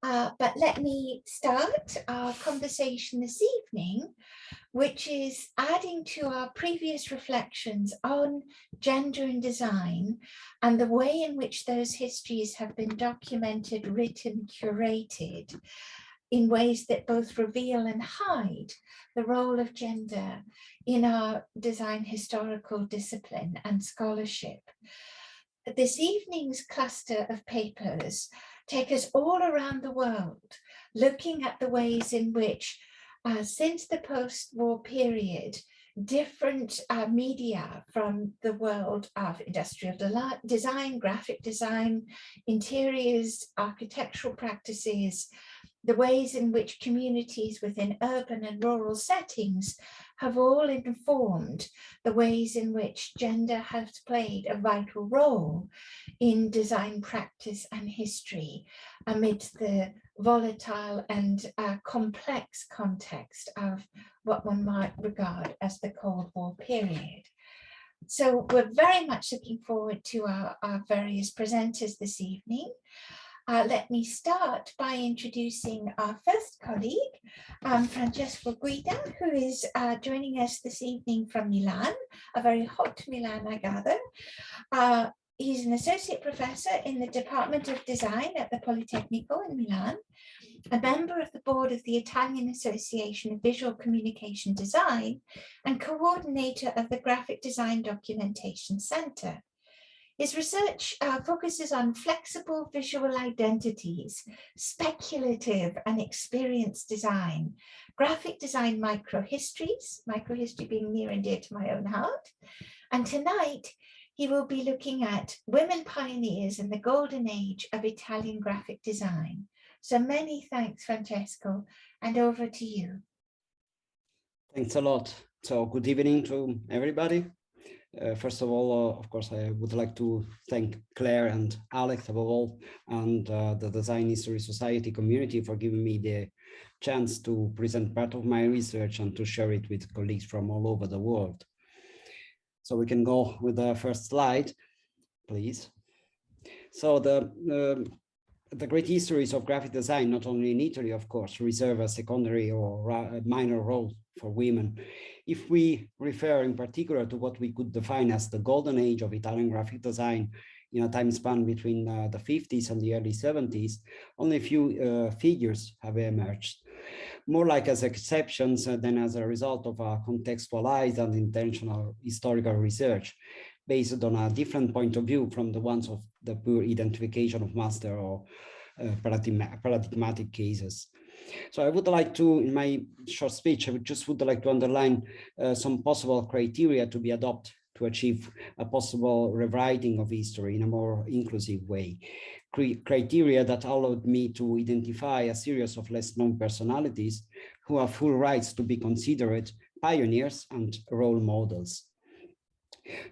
But let me start our conversation this evening, which is adding to our previous reflections on gender and design and the way in which those histories have been documented, written, curated in ways that both reveal and hide the role of gender in our design historical discipline and scholarship. This evening's cluster of papers take us all around the world, looking at the ways in which, since the post-war period, different media from the world of industrial design, graphic design, interiors, architectural practices, the ways in which communities within urban and rural settings have all informed the ways in which gender has played a vital role in design practice and history amidst the volatile and complex context of what one might regard as the Cold War period. So we're very much looking forward to our various presenters this evening. Let me start by introducing our first colleague, Francesco Guida, who is joining us this evening from Milan, a very hot Milan, I gather. He's an associate professor in the Department of Design at the Politecnico in Milan, a member of the board of the Italian Association of Visual Communication Design, and coordinator of the Graphic Design Documentation Center. His research focuses on flexible visual identities, speculative and experience design, graphic design microhistories, microhistory being near and dear to my own heart. And tonight, he will be looking at women pioneers in the golden age of Italian graphic design. So many thanks, Francesco, and over to you. Thanks a lot. So good evening to everybody. First of all, of course, I would like to thank Claire and Alex above all, and the Design History Society community for giving me the chance to present part of my research and to share it with colleagues from all over the world. So we can go with the first slide, please. So the great histories of graphic design, not only in Italy, of course, reserve a secondary or a minor role for women. If we refer in particular to what we could define as the golden age of Italian graphic design in a time span between the 50s and the early 70s, only a few figures have emerged, more like as exceptions than as a result of a contextualized and intentional historical research based on a different point of view from the ones of the pure identification of master or paradigmatic cases. So I would like to, in my short speech, I would like to underline some possible criteria to be adopted to achieve a possible rewriting of history in a more inclusive way. Criteria that allowed me to identify a series of less known personalities who have full rights to be considered pioneers and role models.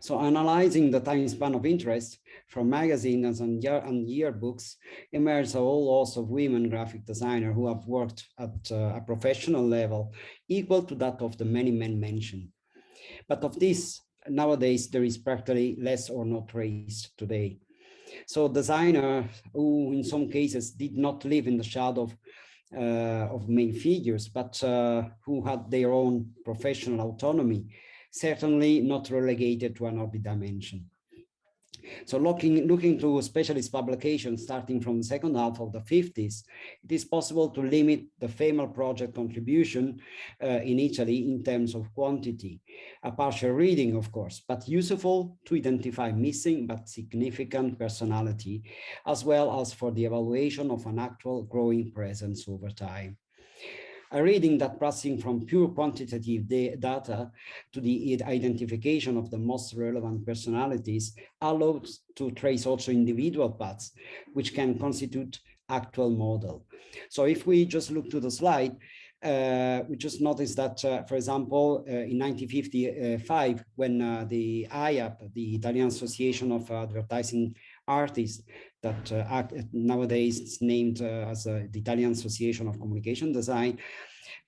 So analyzing the time span of interest from magazines and yearbooks emerged a whole host of women graphic designers who have worked at a professional level equal to that of the many men mentioned. But of this, nowadays, there is practically less or no trace today. So designers who in some cases did not live in the shadow of main figures, but who had their own professional autonomy, certainly not relegated to an orbit dimension. So looking to specialist publications starting from the second half of the 50s, it is possible to limit the female project contribution in Italy in terms of quantity. A partial reading, of course, but useful to identify missing but significant personality, as well as for the evaluation of an actual growing presence over time. A reading that passing from pure quantitative data to the identification of the most relevant personalities allows to trace also individual paths, which can constitute actual model. So if we just look to the slide, we just noticed that, for example, in 1955, when the IAP, the Italian Association of Advertising Artists, that nowadays it's named as the Italian Association of Communication Design,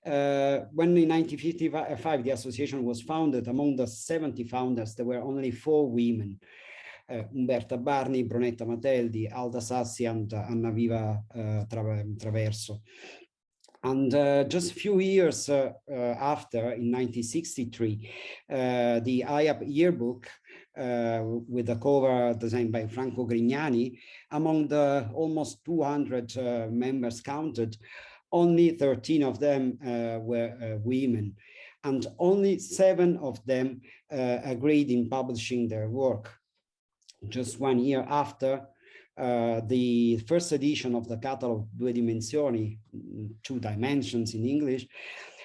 when in 1955 the association was founded, among the 70 founders, there were only 4 women. Umberta Barni, Brunetta Mateldi, Alda Sassi, and Anna Viva Traverso. And just a few years after, in 1963, the IAP yearbook with a cover designed by Franco Grignani, among the almost 200 members counted, only 13 of them were women, and only 7 of them agreed in publishing their work. Just 1 year after, the first edition of the catalog Due Dimensioni, 2 dimensions in English,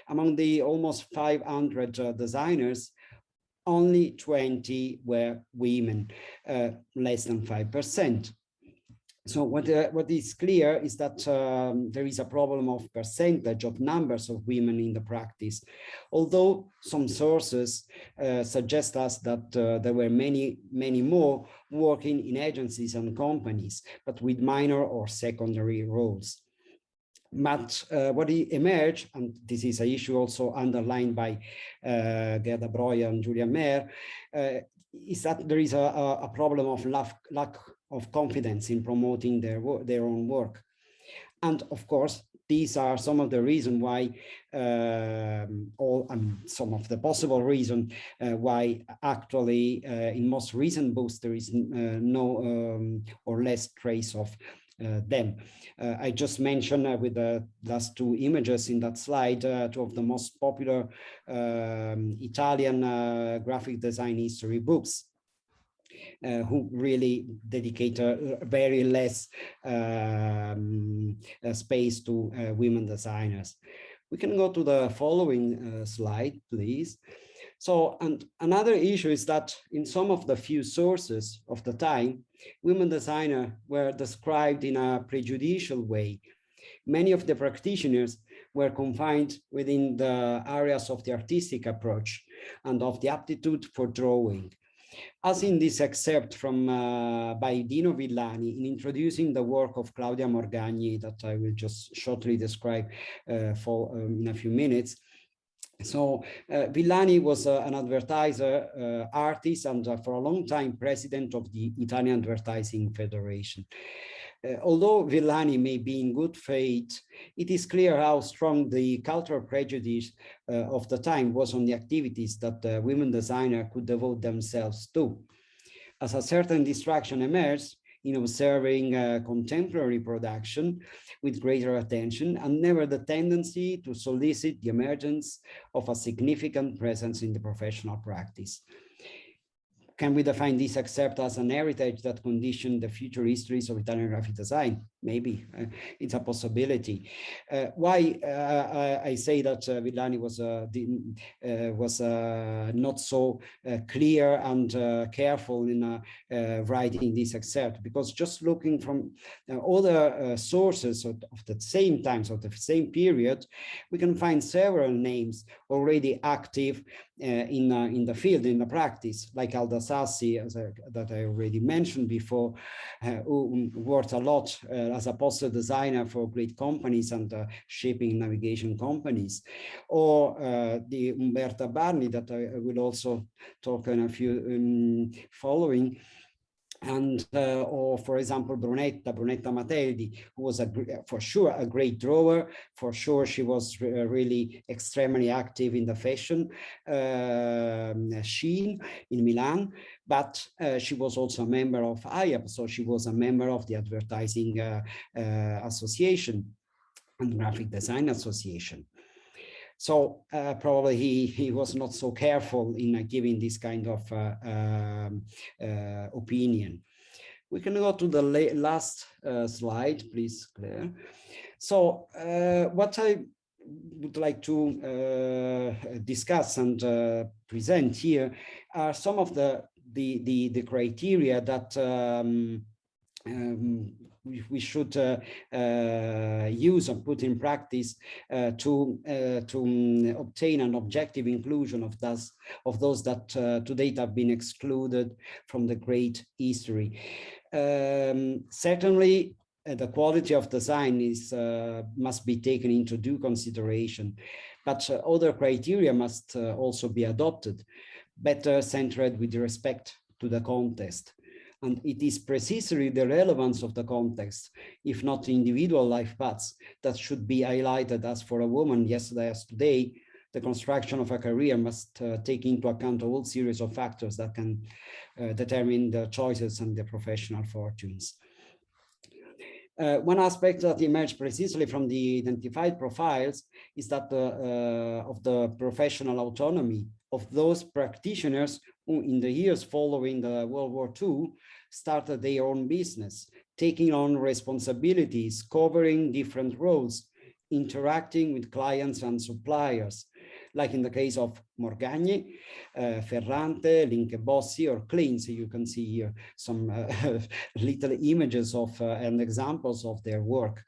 among the almost 500 designers, only 20 were women, less than 5%. So what is clear is that there is a problem of percentage of numbers of women in the practice, although some sources suggest us that there were many more working in agencies and companies, but with minor or secondary roles. But what emerged, and this is an issue also underlined by Gerda Breuer and Julia Mayer, is that there is a problem of lack of confidence in promoting their own work. And of course, these are some of the reasons why, some of the possible reasons why actually in most recent books there is no or less trace of them. I just mentioned with the last 2 images in that slide, 2 of the most popular Italian graphic design history books, who really dedicate very less space to women designers. We can go to the following slide, please. So, and another issue is that in some of the few sources of the time, women designers were described in a prejudicial way. Many of the practitioners were confined within the areas of the artistic approach and of the aptitude for drawing. As in this excerpt from by Dino Villani in introducing the work of Claudia Morgagni that I will just shortly describe in a few minutes. So Villani was an advertiser, artist, and for a long time president of the Italian Advertising Federation. Although Villani may be in good faith, it is clear how strong the cultural prejudice of the time was on the activities that women designers could devote themselves to. As a certain distraction emerged in observing contemporary production with greater attention, and never the tendency to solicit the emergence of a significant presence in the professional practice. Can we define this excerpt as an heritage that conditioned the future histories of Italian graphic design? Maybe it's a possibility. Why I say that Villani was not so clear and careful in writing this excerpt, because just looking from other sources of the same times, of the same period, we can find several names already active in the field, in the practice, like Alda Sassi, that I already mentioned before, who worked a lot as a poster designer for great companies and shipping navigation companies, or the Umberta Barni that I will also talk in a few following. And or for example Brunetta Mateldi, who was for sure a great drawer. For sure she was really extremely active in the fashion scene in Milan, but she was also a member of IAP, so she was a member of the Advertising Association and Graphic Design Association. So probably he was not so careful in giving this kind of opinion. We can go to the last slide, please, Claire. So what I would like to discuss and present here are some of the criteria that we should use and put in practice to obtain an objective inclusion of those that to date have been excluded from the great history. Certainly, the quality of design must be taken into due consideration, but other criteria must also be adopted, better centered with respect to the context. And it is precisely the relevance of the context, if not the individual life paths, that should be highlighted. As for a woman, yesterday as today, the construction of a career must take into account a whole series of factors that can determine the choices and the professional fortunes. One aspect that emerged precisely from the identified profiles is that of the professional autonomy of those practitioners who, in the years following the World War II, started their own business, taking on responsibilities, covering different roles, interacting with clients and suppliers, like in the case of Morgagni, Ferrante, Linkebossi, or Klins. You can see here some little images of and examples of their work.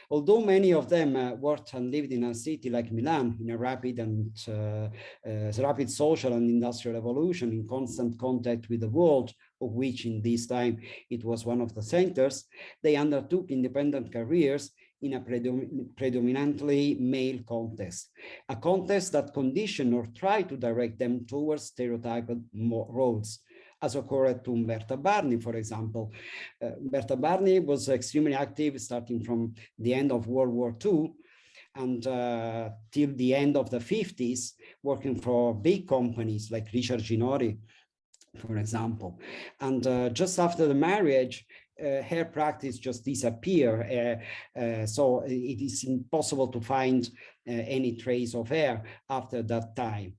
Although many of them worked and lived in a city like Milan in a rapid social and industrial evolution, in constant contact with the world, of which in this time it was one of the centers, they undertook independent careers in a predominantly male context, a context that conditioned or tried to direct them towards stereotyped roles, as occurred to Umberta Barni, for example. Umberta Barni was extremely active starting from the end of World War II and till the end of the 50s, working for big companies like Richard Ginori, for example. And just after the marriage, her practice just disappeared. So it is impossible to find any trace of her after that time.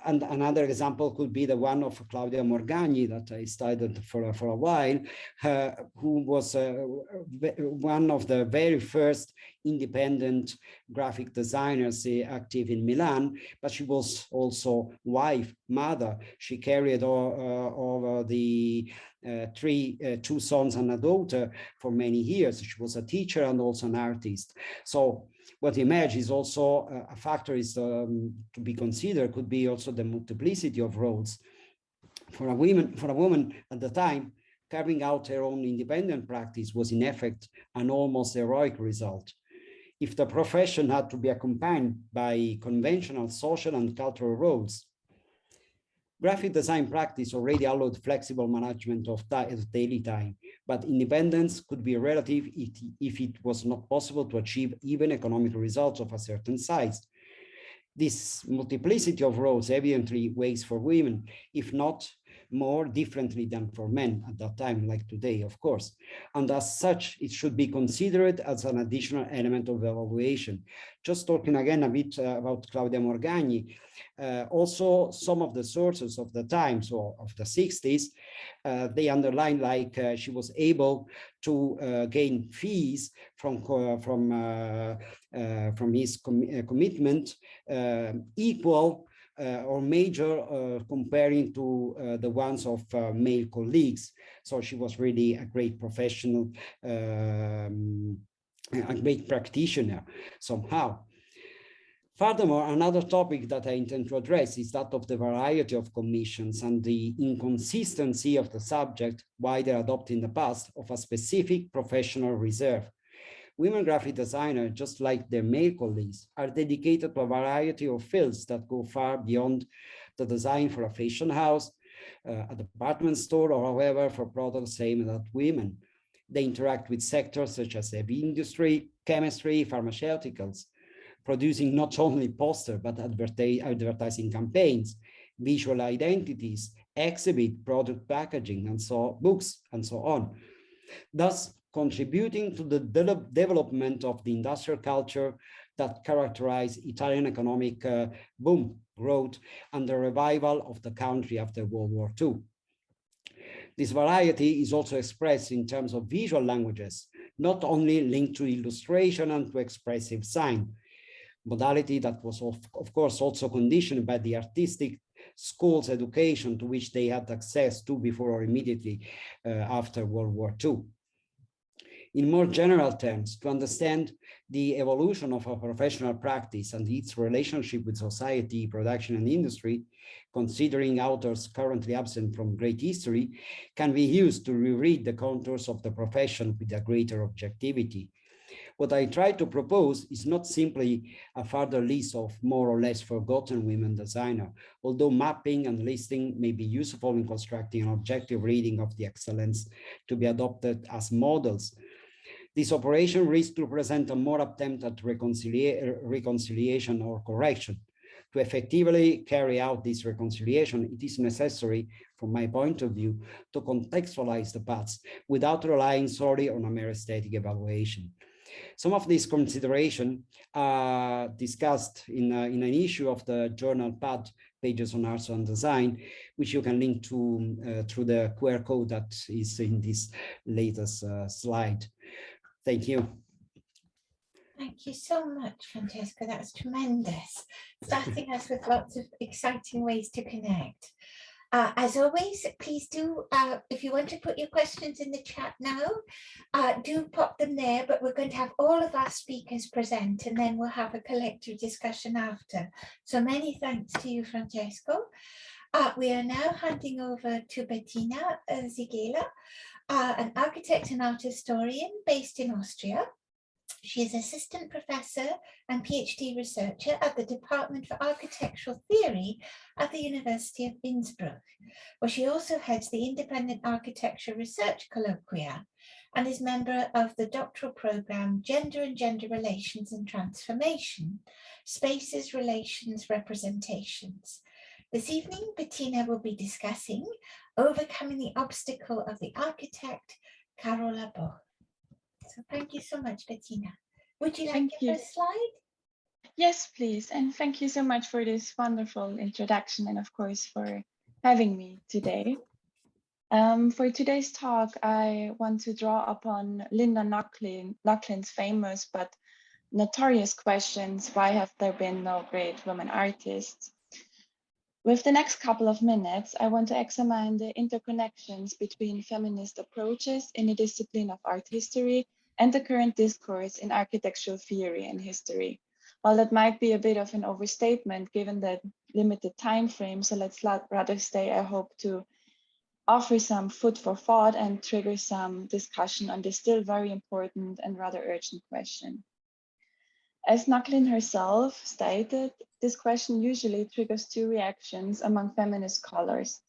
And another example could be the one of Claudia Morgagni that I studied for a while, who was one of the very first independent graphic designers active in Milan, but she was also wife, mother. She carried over the two sons and a daughter for many years. She was a teacher and also an artist. So what emerges also a factor is to be considered could be also the multiplicity of roles. For a woman at the time, carrying out her own independent practice was in effect an almost heroic result. If the profession had to be accompanied by conventional social and cultural roles, graphic design practice already allowed flexible management of daily time, but independence could be relative if it was not possible to achieve even economic results of a certain size. This multiplicity of roles evidently weighs for women, if not more differently than for men at that time, like today, of course. And as such, it should be considered as an additional element of evaluation. Just talking again a bit about Claudia Morgagni, also some of the sources of the time, so of the 60s, they underline like she was able to gain fees from his commitment equal or major comparing to the ones of male colleagues. So she was really a great professional, a great practitioner somehow. Furthermore, another topic that I intend to address is that of the variety of commissions and the inconsistency of the subject, widely adopted in the past, of a specific professional reserve. Women graphic designers, just like their male colleagues, are dedicated to a variety of fields that go far beyond the design for a fashion house, a department store, or however, for products aimed at women. They interact with sectors such as heavy industry, chemistry, pharmaceuticals, producing not only poster, but advertising campaigns, visual identities, exhibit, product packaging, and so books, and so on. Thus, contributing to the development of the industrial culture that characterized Italian economic boom, growth, and the revival of the country after World War II. This variety is also expressed in terms of visual languages, not only linked to illustration and to expressive sign, modality that was of course also conditioned by the artistic schools education to which they had access to before or immediately after World War II. In more general terms, to understand the evolution of a professional practice and its relationship with society, production, and industry, considering authors currently absent from great history, can be used to reread the contours of the profession with a greater objectivity. What I try to propose is not simply a further list of more or less forgotten women designers, although mapping and listing may be useful in constructing an objective reading of the excellence to be adopted as models. This operation risks to present a more attempt at reconciliation or correction. To effectively carry out this reconciliation, it is necessary, from my point of view, to contextualize the past without relying solely on a mere aesthetic evaluation. Some of these considerations are discussed in an issue of the journal Pad, Pages on Arts and Design, which you can link to through the QR code that is in this latest slide. Thank you. Thank you so much, Francesco. That's tremendous. Starting us with lots of exciting ways to connect. As always, please do, if you want to put your questions in the chat now, do pop them there, but we're going to have all of our speakers present and then we'll have a collective discussion after. So many thanks to you, Francesco. We are now handing over to Bettina Siegele, an architect and art historian based in Austria. She is assistant professor and PhD researcher at the Department for Architectural Theory at the University of Innsbruck, where she also heads the Independent Architecture Research Colloquia and is member of the doctoral program Gender and Gender Relations and Transformation, Spaces, Relations, Representations. This evening, Bettina will be discussing Overcoming the Obstacle of the Architect, Karola Bloch. So thank you so much, Bettina. Would you like the first slide? Yes, please. And thank you so much for this wonderful introduction and of course for having me today. For today's talk, I want to draw upon Linda Nochlein's famous but notorious questions, why have there been no great women artists? With the next couple of minutes, I want to examine the interconnections between feminist approaches in the discipline of art history and the current discourse in architectural theory and history. While that might be a bit of an overstatement given the limited time frame, so let's rather say I hope to offer some food for thought and trigger some discussion on this still very important and rather urgent question. As Nochlin herself stated, this question usually triggers two reactions among feminist scholars.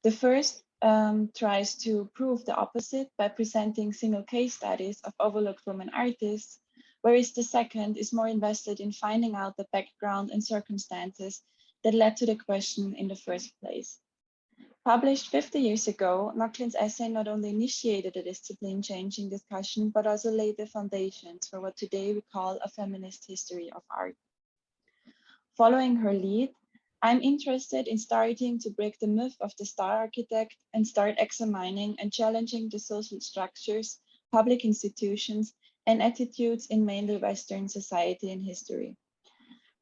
The first tries to prove the opposite by presenting single case studies of overlooked women artists, whereas the second is more invested in finding out the background and circumstances that led to the question in the first place. Published 50 years ago, Nochlin's essay not only initiated a discipline-changing discussion, but also laid the foundations for what today we call a feminist history of art. Following her lead, I'm interested in starting to break the myth of the star architect and start examining and challenging the social structures, public institutions, and attitudes in mainly Western society and history.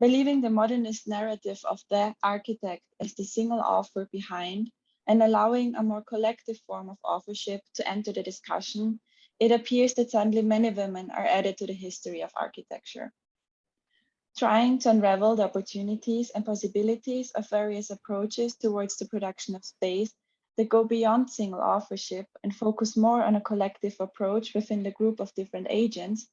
By leaving the modernist narrative of the architect as the single author behind, and allowing a more collective form of authorship to enter the discussion, it appears that suddenly many women are added to the history of architecture. Trying to unravel the opportunities and possibilities of various approaches towards the production of space that go beyond single authorship and focus more on a collective approach within the group of different agents,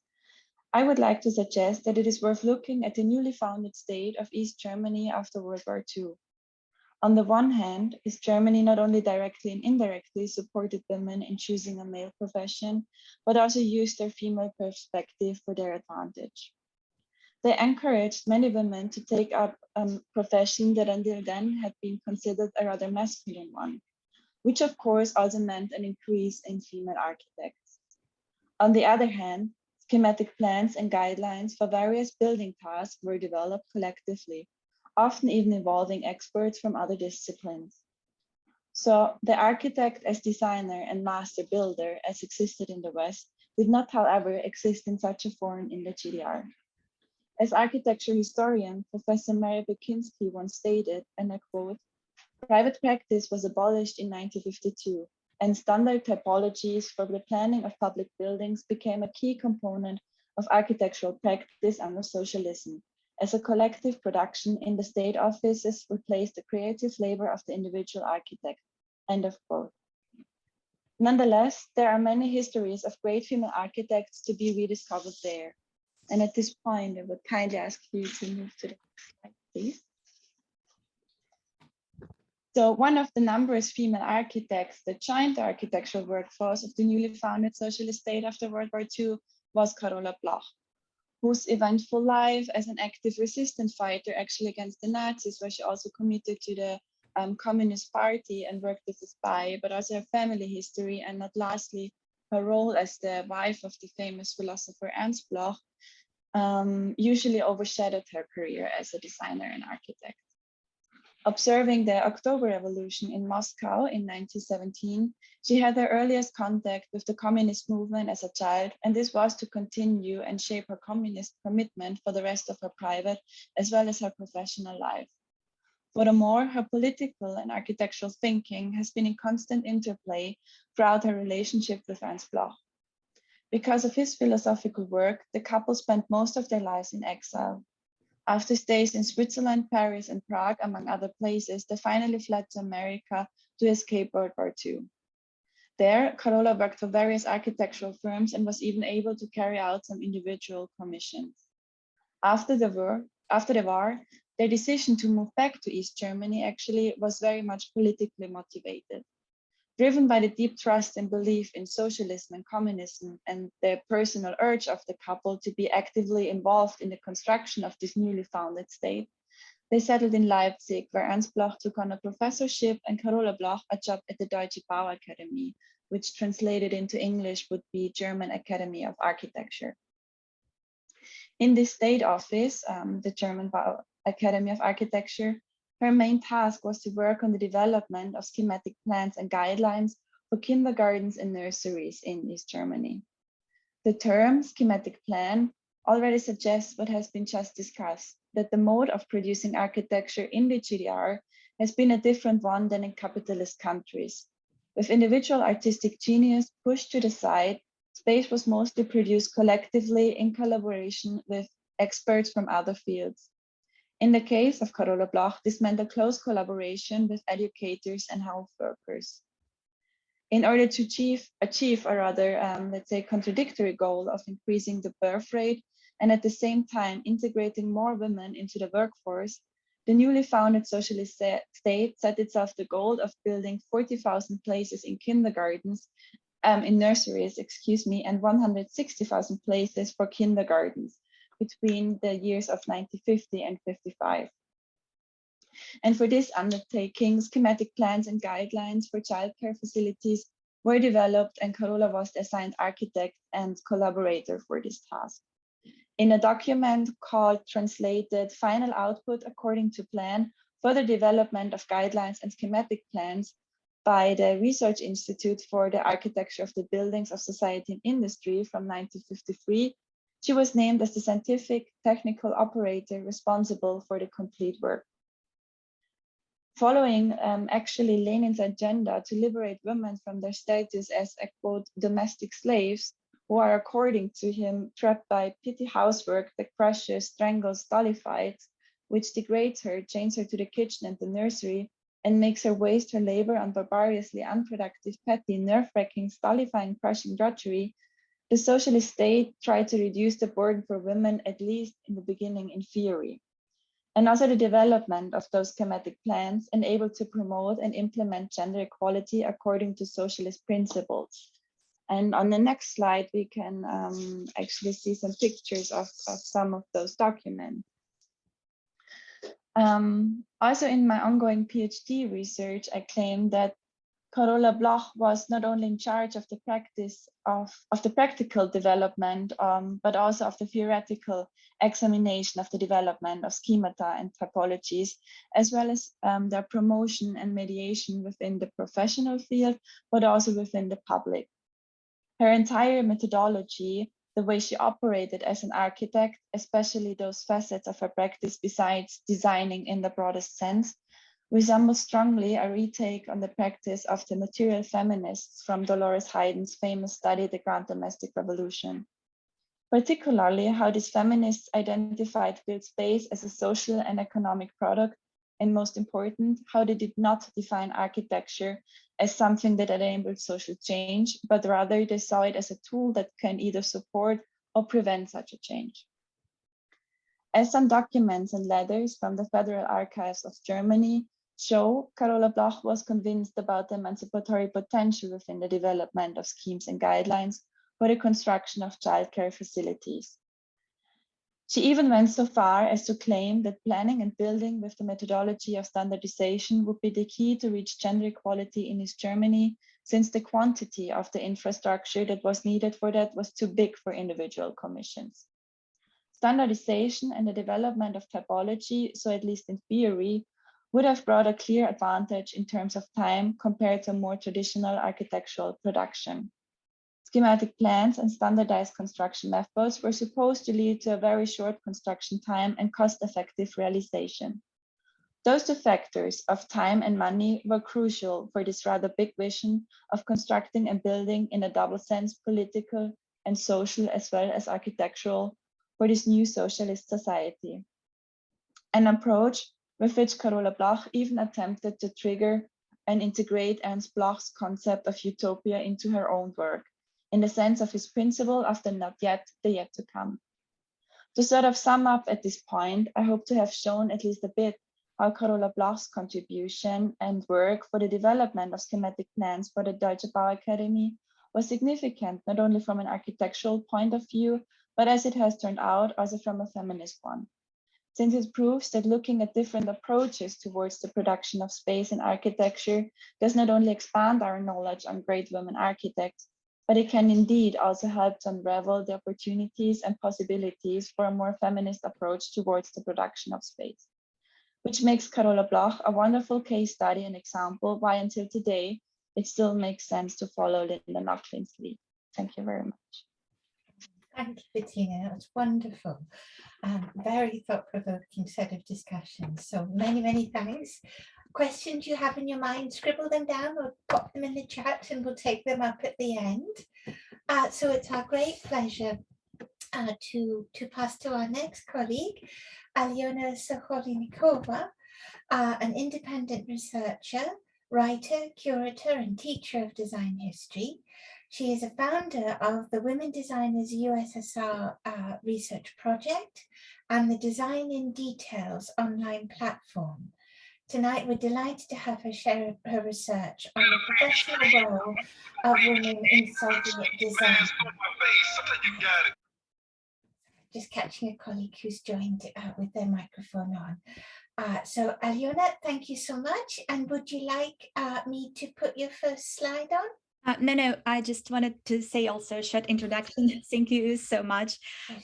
I would like to suggest that it is worth looking at the newly founded state of East Germany after World War II. On the one hand, East Germany not only directly and indirectly supported women in choosing a male profession, but also used their female perspective for their advantage. They encouraged many women to take up a profession that until then had been considered a rather masculine one, which of course also meant an increase in female architects. On the other hand, schematic plans and guidelines for various building tasks were developed collectively, often even involving experts from other disciplines. So the architect as designer and master builder as existed in the West did not, however, exist in such a form in the GDR. As architecture historian, Professor Mary Bekinski once stated, and I quote, "Private practice was abolished in 1952, and standard typologies for the planning of public buildings became a key component of architectural practice under socialism, as a collective production in the state offices replaced the creative labor of the individual architect." End of quote. Nonetheless, there are many histories of great female architects to be rediscovered there. And at this point, I would kindly ask you to move to the next slide, please. So one of the numerous female architects that joined the architectural workforce of the newly founded socialist state after World War II was Karola Bloch, whose eventful life as an active resistance fighter actually against the Nazis, where she also committed to the Communist Party and worked as a spy, but also her family history, and not lastly, her role as the wife of the famous philosopher Ernst Bloch, usually overshadowed her career as a designer and architect. Observing the October Revolution in Moscow in 1917, she had her earliest contact with the communist movement as a child, and this was to continue and shape her communist commitment for the rest of her private as well as her professional life. Furthermore, her political and architectural thinking has been in constant interplay throughout her relationship with Ernst Bloch. Because of his philosophical work, the couple spent most of their lives in exile. After stays in Switzerland, Paris, and Prague, among other places, they finally fled to America to escape World War II. There, Karola worked for various architectural firms and was even able to carry out some individual commissions. After the war, their decision to move back to East Germany actually was very much politically motivated. Driven by the deep trust and belief in socialism and communism and the personal urge of the couple to be actively involved in the construction of this newly founded state, they settled in Leipzig, where Ernst Bloch took on a professorship and Karola Bloch a job at the Deutsche Bauakademie, which translated into English would be German Academy of Architecture. In this state office, the German Academy of Architecture, her main task was to work on the development of schematic plans and guidelines for kindergartens and nurseries in East Germany. The term schematic plan already suggests what has been just discussed, that the mode of producing architecture in the GDR has been a different one than in capitalist countries. With individual artistic genius pushed to the side, space was mostly produced collectively in collaboration with experts from other fields. In the case of Karola Bloch, this meant a close collaboration with educators and health workers. In order to achieve a rather, let's say, contradictory goal of increasing the birth rate and at the same time integrating more women into the workforce, the newly founded socialist state set itself the goal of building 40,000 places in kindergartens, in nurseries, and 160,000 places for kindergartens between the years of 1950 and 55. And for this undertaking, schematic plans and guidelines for childcare facilities were developed, and Karola was the assigned architect and collaborator for this task. In a document called Translated Final Output According to Plan for the Development of Guidelines and Schematic Plans by the Research Institute for the Architecture of the Buildings of Society and Industry from 1953, she was named as the scientific technical operator responsible for the complete work. Following actually Lenin's agenda to liberate women from their status as, quote, domestic slaves, who are, according to him, trapped by petty housework that crushes, strangles, stultifies, which degrades her, chains her to the kitchen and the nursery, and makes her waste her labor on barbarously unproductive, petty, nerve-wracking, stultifying, crushing drudgery, the socialist state tried to reduce the burden for women, at least in the beginning, in theory. And also the development of those schematic plans enabled to promote and implement gender equality according to socialist principles. And on the next slide, we can actually see some pictures of some of those documents. Also in my ongoing PhD research, I claim that Karola Bloch was not only in charge of the practice of the practical development, but also of the theoretical examination of the development of schemata and typologies, as well as their promotion and mediation within the professional field, but also within the public. Her entire methodology, the way she operated as an architect, especially those facets of her practice besides designing in the broadest sense, resembles strongly a retake on the practice of the material feminists from Dolores Haydn's famous study, The Grand Domestic Revolution. Particularly how these feminists identified built space as a social and economic product, and most important, how they did not define architecture as something that enabled social change, but rather they saw it as a tool that can either support or prevent such a change. As some documents and letters from the Federal Archives of Germany show, Karola Bloch was convinced about the emancipatory potential within the development of schemes and guidelines for the construction of childcare facilities. She even went so far as to claim that planning and building with the methodology of standardization would be the key to reach gender equality in East Germany, since the quantity of the infrastructure that was needed for that was too big for individual commissions. Standardization and the development of typology, so at least in theory, would have brought a clear advantage in terms of time compared to more traditional architectural production. Schematic plans and standardized construction methods were supposed to lead to a very short construction time and cost-effective realization. Those two factors of time and money were crucial for this rather big vision of constructing and building in a double sense, political and social as well as architectural, for this new socialist society. An approach with which Karola Bloch even attempted to trigger and integrate Ernst Bloch's concept of utopia into her own work, in the sense of his principle of the not yet, the yet to come. To sort of sum up at this point, I hope to have shown at least a bit how Karola Bloch's contribution and work for the development of schematic plans for the Deutsche Bauakademie was significant, not only from an architectural point of view, but as it has turned out, also from a feminist one. Since it proves that looking at different approaches towards the production of space and architecture does not only expand our knowledge on great women architects, but it can indeed also help to unravel the opportunities and possibilities for a more feminist approach towards the production of space, which makes Karola Bloch a wonderful case study and example why until today it still makes sense to follow Linda Nöcklin's lead. Thank you very much. Thank you, Bettina. That was wonderful. Very thought-provoking set of discussions. So many thanks. Questions you have in your mind, scribble them down or pop them in the chat and we'll take them up at the end. So it's our great pleasure to pass to our next colleague, Alyona Sokolnikova, an independent researcher, writer, curator, and teacher of design history. She is a founder of the Women Designers USSR research project and the Design in Details online platform. Tonight, we're delighted to have her share her research on the professional role of women in Soviet design. Just catching a colleague who's joined with their microphone on. So Alyona, thank you so much. And would you like me to put your first slide on? No, I just wanted to say also a short introduction. Thank you so much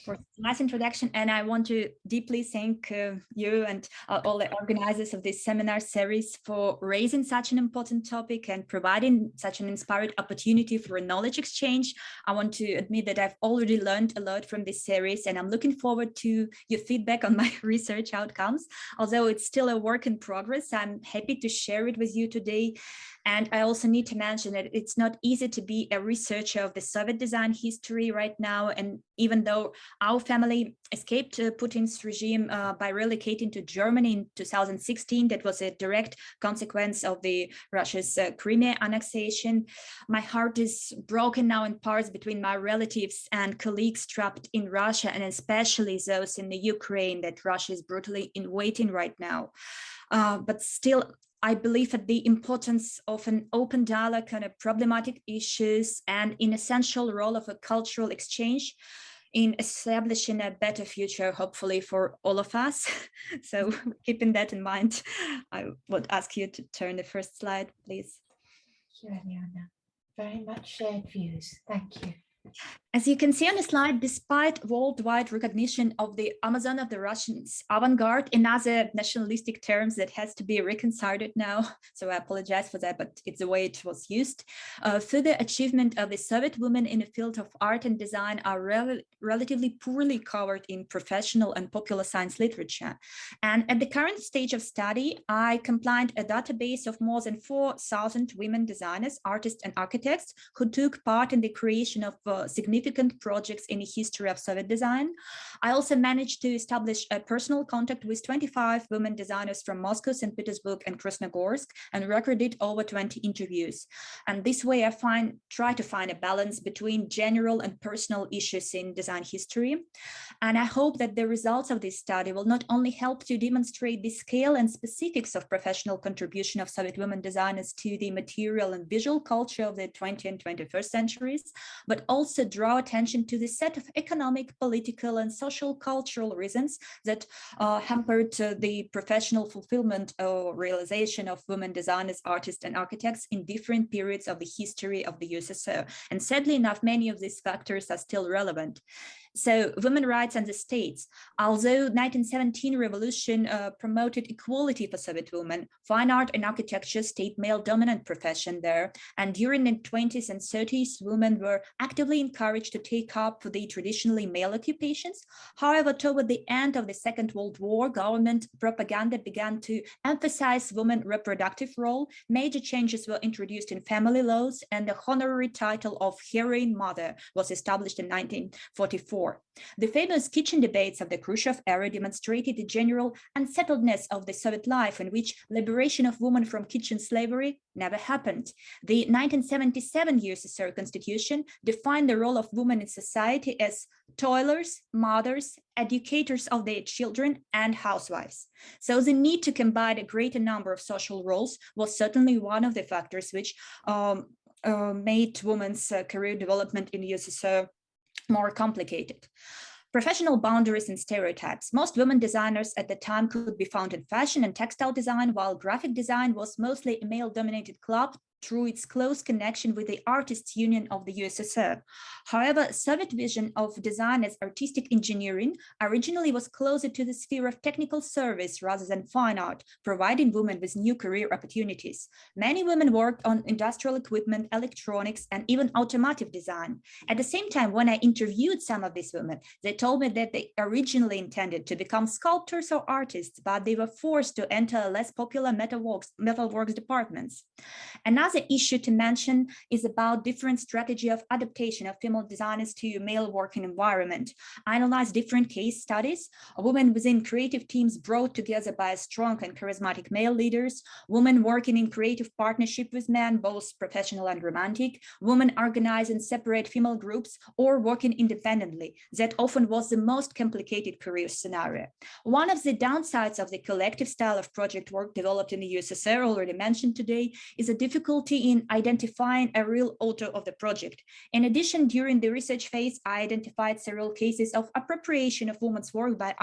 for the nice introduction. And I want to deeply thank you and all the organizers of this seminar series for raising such an important topic and providing such an inspired opportunity for a knowledge exchange. I want to admit that I've already learned a lot from this series and I'm looking forward to your feedback on my research outcomes. Although it's still a work in progress, I'm happy to share it with you today. And I also need to mention that it's not easy to be a researcher of the Soviet design history right now. And even though our family escaped Putin's regime by relocating to Germany in 2016, that was a direct consequence of the Russia's Crimea annexation. My heart is broken now in parts between my relatives and colleagues trapped in Russia, and especially those in the Ukraine that Russia is brutally invading right now. But still, I believe at the importance of an open dialogue on problematic issues and an essential role of a cultural exchange in establishing a better future, hopefully for all of us. So keeping that in mind, I would ask you to turn the first slide, please. Thank you, Alyona. Very much shared views. Thank you. As you can see on the slide, despite worldwide recognition of the Amazon of the Russians avant-garde and other nationalistic terms that has to be reconciled now, so I apologize for that, but it's the way it was used. Further achievement of the Soviet women in the field of art and design are relatively poorly covered in professional and popular science literature. And at the current stage of study, I compiled a database of more than 4,000 women designers, artists, and architects who took part in the creation of significant significant projects in the history of Soviet design. I also managed to establish a personal contact with 25 women designers from Moscow, St. Petersburg, and Krasnogorsk, and recorded over 20 interviews. And this way I try to find a balance between general and personal issues in design history. And I hope that the results of this study will not only help to demonstrate the scale and specifics of professional contribution of Soviet women designers to the material and visual culture of the 20th and 21st centuries, but also draw attention to the set of economic, political, and social cultural reasons that hampered the professional fulfillment or realization of women designers, artists, and architects in different periods of the history of the USSR. And sadly enough, many of these factors are still relevant. So women's rights and the states. Although 1917 revolution promoted equality for Soviet women, fine art and architecture stayed male-dominant profession there. And during the 20s and 30s, women were actively encouraged to take up the traditionally male occupations. However, toward the end of the Second World War, government propaganda began to emphasize women's reproductive role. Major changes were introduced in family laws, and the honorary title of heroine mother was established in 1944. The famous kitchen debates of the Khrushchev era demonstrated the general unsettledness of the Soviet life, in which liberation of women from kitchen slavery never happened. The 1977 USSR Constitution defined the role of women in society as toilers, mothers, educators of their children, and housewives. So the need to combine a greater number of social roles was certainly one of the factors which made women's career development in the USSR more complicated. Professional boundaries and stereotypes. Most women designers at the time could be found in fashion and textile design, while graphic design was mostly a male-dominated club through its close connection with the Artists' Union of the USSR. However, Soviet vision of design as artistic engineering originally was closer to the sphere of technical service rather than fine art, providing women with new career opportunities. Many women worked on industrial equipment, electronics, and even automotive design. At the same time, when I interviewed some of these women, they told me that they originally intended to become sculptors or artists, but they were forced to enter less popular metalworks departments. Another issue to mention is about different strategy of adaptation of female designers to male working environment. I analyzed different case studies, women within creative teams brought together by strong and charismatic male leaders, women working in creative partnership with men, both professional and romantic, women organized in separate female groups, or working independently. That often was the most complicated career scenario. One of the downsides of the collective style of project work developed in the USSR, already mentioned today, is a difficulty in identifying a real author of the project. In addition, during the research phase, I identified several cases of appropriation of women's work by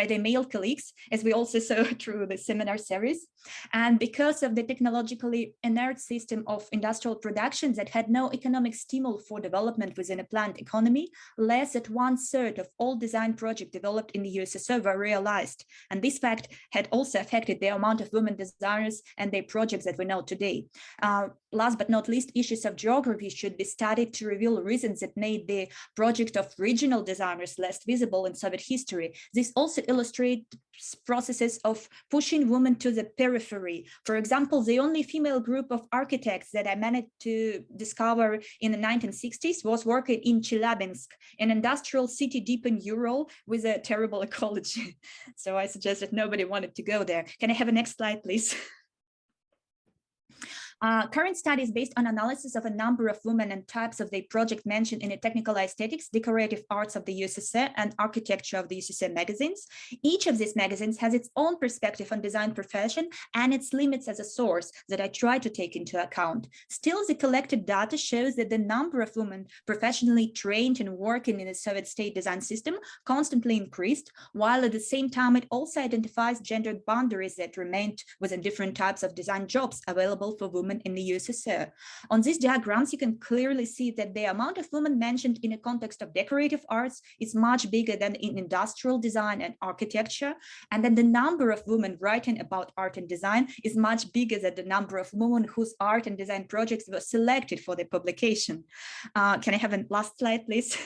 their male colleagues, as we also saw through the seminar series. And because of the technologically inert system of industrial production that had no economic stimul for development within a planned economy, less than 1/3 of all design projects developed in the USSR were realized. And this fact had also affected the amount of women designers and their projects that we know today. Last but not least, issues of geography should be studied to reveal reasons that made the project of regional designers less visible in Soviet history. This also illustrates processes of pushing women to the periphery. For example, the only female group of architects that I managed to discover in the 1960s was working in Chelyabinsk, an industrial city deep in Ural with a terrible ecology. So I suggest that nobody wanted to go there. Can I have a next slide, please? Current studies based on analysis of a number of women and types of the project mentioned in the Technical Aesthetics, Decorative Arts of the USSR, and Architecture of the USSR magazines. Each of these magazines has its own perspective on design profession and its limits as a source that I try to take into account. Still, the collected data shows that the number of women professionally trained and working in the Soviet state design system constantly increased, while at the same time it also identifies gendered boundaries that remained within different types of design jobs available for women in the USSR. On these diagrams, you can clearly see that the amount of women mentioned in the context of decorative arts is much bigger than in industrial design and architecture, and then the number of women writing about art and design is much bigger than the number of women whose art and design projects were selected for their publication. Can I have a last slide, please?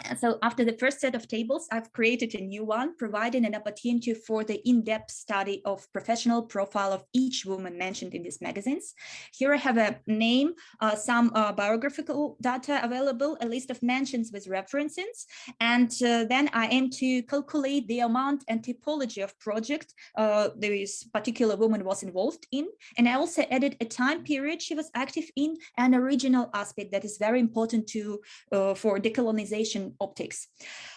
And so after the first set of tables, I've created a new one, providing an opportunity for the in-depth study of professional profile of each woman mentioned in these magazines. Here I have a name, some biographical data available, a list of mentions with references, and then I aim to calculate the amount and typology of project this particular woman was involved in. And I also added a time period she was active in, and a regional aspect that is very important to for decolonization optics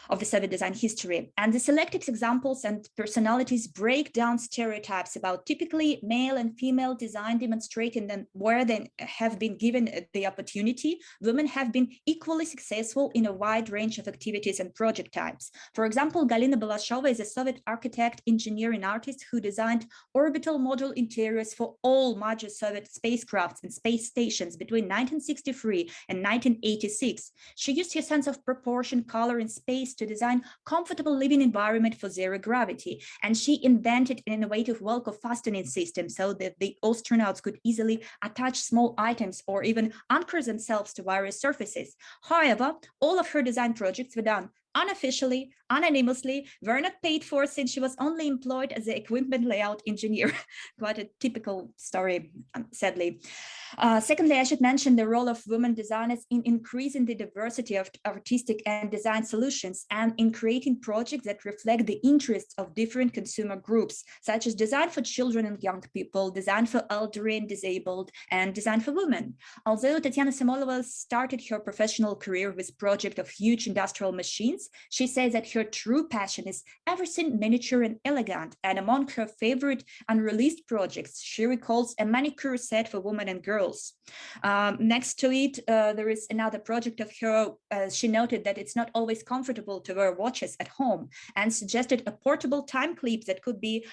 of the Soviet design history. And the selected examples and personalities break down stereotypes about typically male and female design, demonstrating that where they have been given the opportunity, women have been equally successful in a wide range of activities and project types. For example, Galina Balashova is a Soviet architect, engineer, and artist who designed orbital module interiors for all major Soviet spacecrafts and space stations between 1963 and 1986. She used her sense of proportion, color, and space to design comfortable living environment for zero gravity. And she invented an innovative Velcro fastening system so that the astronauts could easily attach small items or even anchor themselves to various surfaces. However, all of her design projects were done unofficially, anonymously, were not paid for since she was only employed as an equipment layout engineer. Quite a typical story, sadly. Secondly, I should mention the role of women designers in increasing the diversity of artistic and design solutions and in creating projects that reflect the interests of different consumer groups, such as design for children and young people, design for elderly and disabled, and design for women. Although Tatiana Samolova started her professional career with project of huge industrial machines, she says that her true passion is everything miniature and elegant, and among her favorite unreleased projects, she recalls a manicure set for women and girls. Next to it, there is another project of her. She noted that it's not always comfortable to wear watches at home and suggested a portable time clip that could be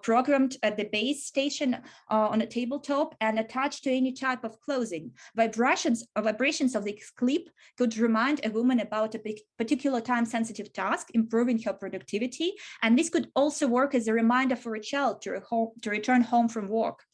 programmed at the base station on a tabletop and attached to any type of clothing. Vibrations of this clip could remind a woman about a particular time-sensitive task, improving her productivity, and this could also work as a reminder for a child to return home from work.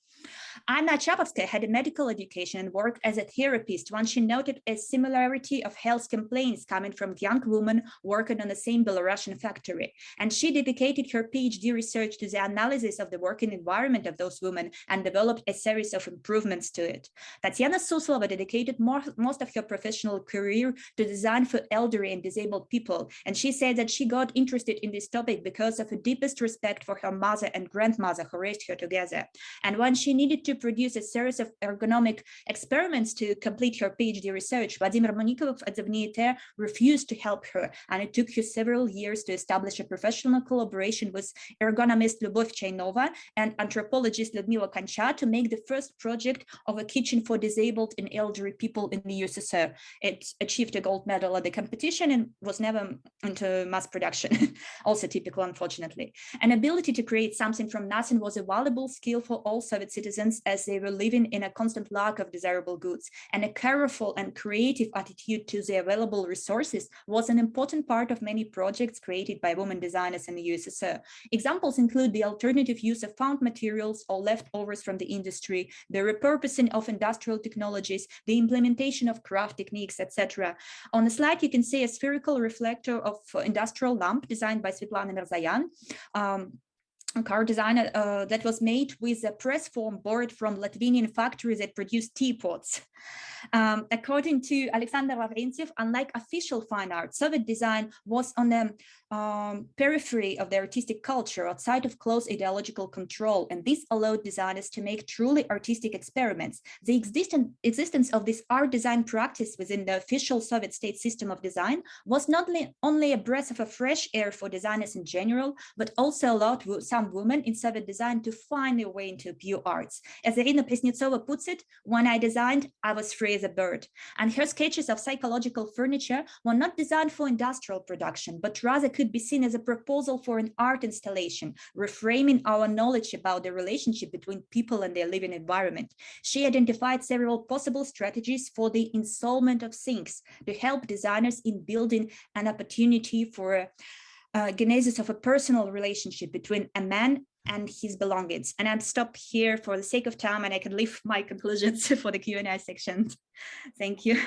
Anna Chapovskaya had a medical education and worked as a therapist when she noted a similarity of health complaints coming from young women working on the same Belarusian factory. And she dedicated her PhD research to the analysis of the working environment of those women and developed a series of improvements to it. Tatiana Suslova dedicated most of her professional career to design for elderly and disabled people. And she said that she got interested in this topic because of a deepest respect for her mother and grandmother who raised her together. And when she needed to produce a series of ergonomic experiments to complete her PhD research, Vladimir Monikov at the VNIT refused to help her, and it took her several years to establish a professional collaboration with ergonomist Lyubov Chaynova and anthropologist Lyudmila Koncha to make the first project of a kitchen for disabled and elderly people in the USSR. It achieved a gold medal at the competition and was never into mass production, also typical, unfortunately. An ability to create something from nothing was a valuable skill for all Soviet citizens as they were living in a constant lack of desirable goods, and a careful and creative attitude to the available resources was an important part of many projects created by women designers in the USSR. Examples include the alternative use of found materials or leftovers from the industry, the repurposing of industrial technologies, the implementation of craft techniques, etc. On the slide, you can see a spherical reflector of industrial lamp designed by Svetlana Mirzayan, car designer that was made with a press form borrowed from Latvian factories that produce teapots. According to Alexander Lavrentiev, unlike official fine art, Soviet design was on the periphery of the artistic culture outside of close ideological control, and this allowed designers to make truly artistic experiments. The existence of this art design practice within the official Soviet state system of design was not only a breath of a fresh air for designers in general, but also allowed some women in Soviet design to find their way into pure arts. As Irina Presnitsova puts it, when I designed, I was free as a bird. And her sketches of psychological furniture were not designed for industrial production, but rather could be seen as a proposal for an art installation, reframing our knowledge about the relationship between people and their living environment. She identified several possible strategies for the installment of things to help designers in building an opportunity for a genesis of a personal relationship between a man and his belongings. And I'll stop here for the sake of time, and I can leave my conclusions for the Q&A section. Thank you.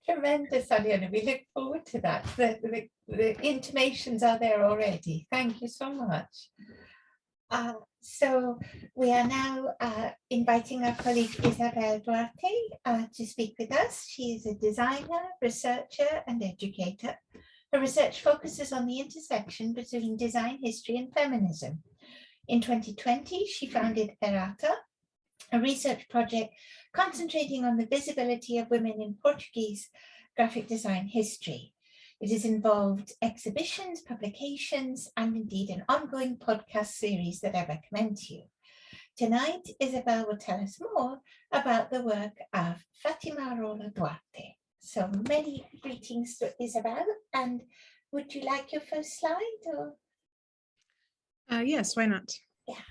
Tremendous, Alyona. We look forward to that. The intimations are there already. Thank you so much. So we are now inviting our colleague Isabel Duarte to speak with us. She is a designer, researcher, and educator. Her research focuses on the intersection between design history and feminism. In 2020, she founded Errata, a research project concentrating on the visibility of women in Portuguese graphic design history. It has involved exhibitions, publications, and indeed an ongoing podcast series that I recommend to you. Tonight, Isabel will tell us more about the work of Fátima Rolo Duarte. So many greetings to Isabel, and would you like your first slide? Or? Yes, why not? Yeah.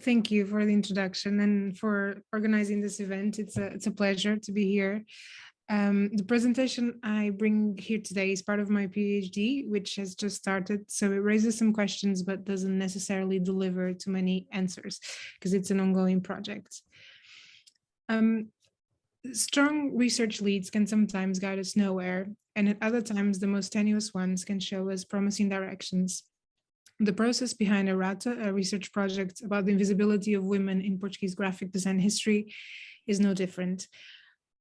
Thank you for the introduction and for organizing this event. It's a pleasure to be here. The presentation I bring here today is part of my PhD, which has just started. So it raises some questions, but doesn't necessarily deliver too many answers because it's an ongoing project. Strong research leads can sometimes guide us nowhere, and at other times, the most tenuous ones can show us promising directions. The process behind Errata, a research project about the invisibility of women in Portuguese graphic design history, is no different.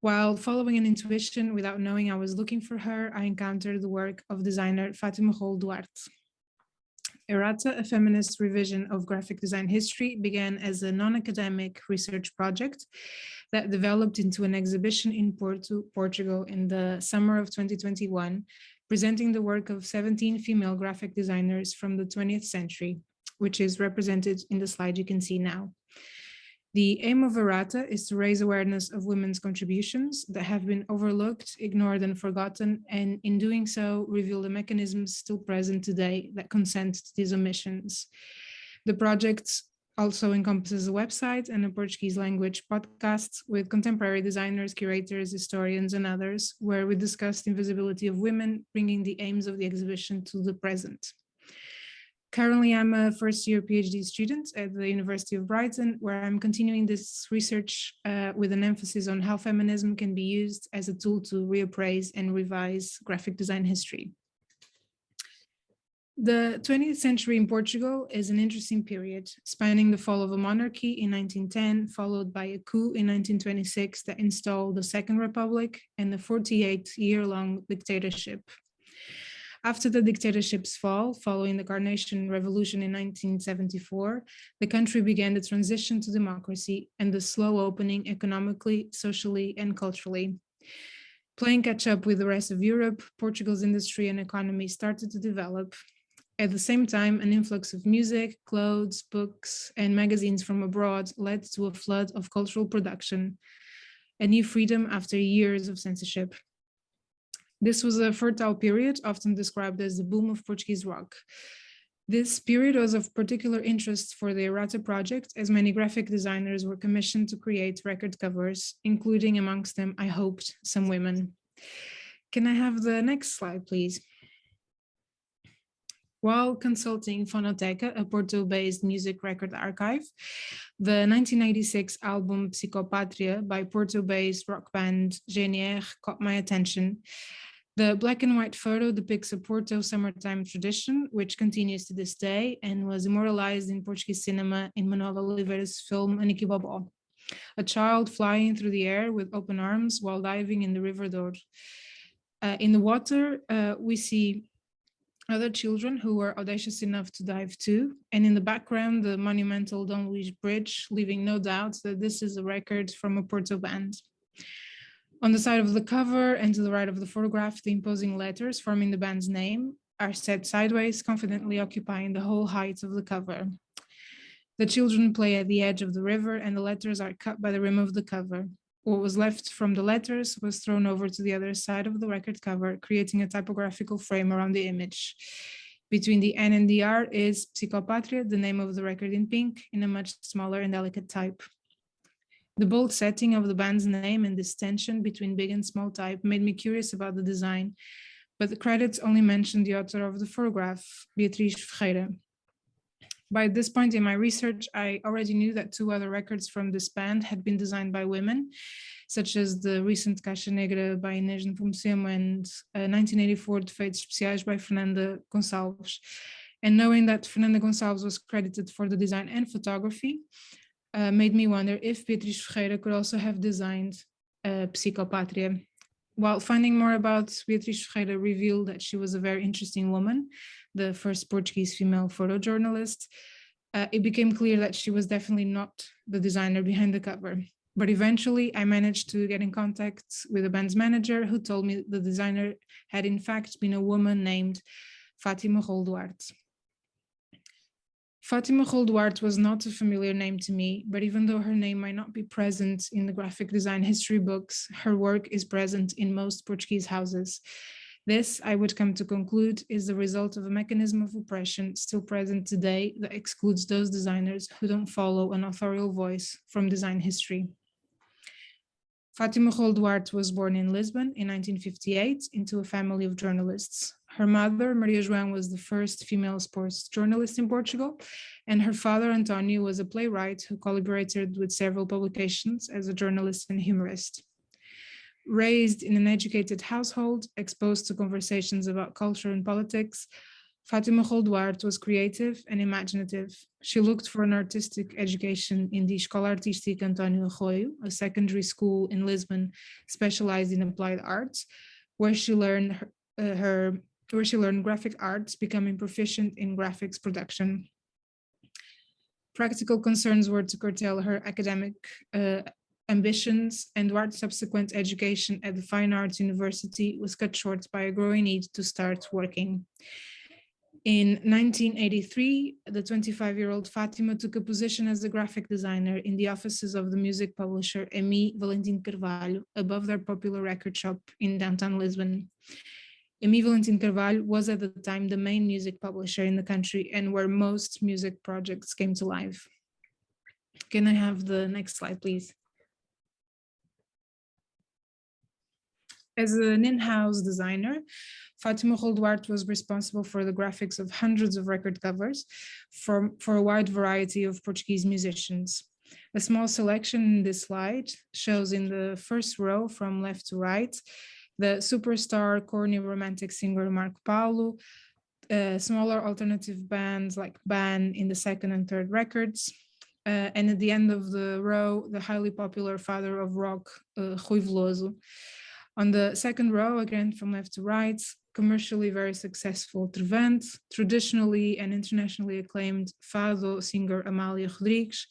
While following an intuition without knowing I was looking for her, I encountered the work of designer Fátima Rolo Duarte. Errata, a feminist revision of graphic design history, began as a non-academic research project that developed into an exhibition in Portugal in the summer of 2021, presenting the work of 17 female graphic designers from the 20th century, which is represented in the slide you can see now. The aim of Errata is to raise awareness of women's contributions that have been overlooked, ignored, and forgotten, and in doing so, reveal the mechanisms still present today that consent to these omissions. The project also encompasses a website and a Portuguese language podcast with contemporary designers, curators, historians, and others, where we discuss the invisibility of women, bringing the aims of the exhibition to the present. Currently, I'm a first-year PhD student at the University of Brighton, where I'm continuing this research with an emphasis on how feminism can be used as a tool to reappraise and revise graphic design history. The 20th century in Portugal is an interesting period, spanning the fall of a monarchy in 1910, followed by a coup in 1926 that installed the Second Republic and a 48-year-long dictatorship. After the dictatorship's fall, following the Carnation Revolution in 1974, the country began the transition to democracy and the slow opening economically, socially, and culturally. Playing catch up with the rest of Europe, Portugal's industry and economy started to develop. At the same time, an influx of music, clothes, books, and magazines from abroad led to a flood of cultural production, a new freedom after years of censorship. This was a fertile period, often described as the boom of Portuguese rock. This period was of particular interest for the Errata project, as many graphic designers were commissioned to create record covers, including amongst them, I hoped, some women. Can I have the next slide, please? While consulting Fonoteca, a Porto-based music record archive, the 1986 album Psicopatria by Porto-based rock band GNR caught my attention. The black and white photo depicts a Porto summertime tradition, which continues to this day and was immortalized in Portuguese cinema in Manuel Oliveira's film Aniki Bobó, a child flying through the air with open arms while diving in the River Douro. In the water, we see other children who were audacious enough to dive too, and in the background, the monumental Dom Luís Bridge, leaving no doubt that this is a record from a Porto band. On the side of the cover and to the right of the photograph, the imposing letters forming the band's name are set sideways, confidently occupying the whole height of the cover. The children play at the edge of the river and the letters are cut by the rim of the cover. What was left from the letters was thrown over to the other side of the record cover, creating a typographical frame around the image. Between the N and the R is Psicopatria, the name of the record in pink, in a much smaller and delicate type. The bold setting of the band's name and this tension between big and small type made me curious about the design, but the credits only mention the author of the photograph, Beatriz Ferreira. By this point in my research, I already knew that 2 other records from this band had been designed by women, such as the recent Caixa Negra by Inês Nepomucemo and 1984 Defeitos Especiais by Fernanda Gonçalves. And knowing that Fernanda Gonçalves was credited for the design and photography made me wonder if Beatriz Ferreira could also have designed Psicopatria. While finding more about Beatriz Ferreira revealed that she was a very interesting woman, the first Portuguese female photojournalist, it became clear that she was definitely not the designer behind the cover. But eventually I managed to get in contact with the band's manager, who told me the designer had in fact been a woman named Fátima Duarte. Fátima Duarte was not a familiar name to me, but even though her name might not be present in the graphic design history books, her work is present in most Portuguese houses. This, I would come to conclude, is the result of a mechanism of oppression still present today that excludes those designers who don't follow an authorial voice from design history. Fátima Duarte was born in Lisbon in 1958 into a family of journalists. Her mother, Maria João, was the first female sports journalist in Portugal, and her father, António, was a playwright who collaborated with several publications as a journalist and humorist. Raised in an educated household, exposed to conversations about culture and politics, Fátima Duarte was creative and imaginative. She looked for an artistic education in the Escola Artística António Arroio, a secondary school in Lisbon specialized in applied arts, where she learned graphic arts, becoming proficient in graphics production. Practical concerns were to curtail her academic ambitions, and Duarte's subsequent education at the Fine Arts University was cut short by a growing need to start working. In 1983, the 25-year-old Fátima took a position as a graphic designer in the offices of the music publisher Emi Valentim Carvalho, above their popular record shop in downtown Lisbon. Emi Valentim Carvalho was at the time the main music publisher in the country and where most music projects came to life. Can I have the next slide, please? As an in-house designer, Fátima Duarte was responsible for the graphics of hundreds of record covers for a wide variety of Portuguese musicians. A small selection in this slide shows in the first row from left to right the superstar corny romantic singer Marco Paulo, smaller alternative bands like Ban in the second and third records, and at the end of the row, the highly popular father of rock, Rui Veloso. On the second row, again from left to right, commercially very successful Trevante, traditionally and internationally acclaimed fado singer Amália Rodrigues,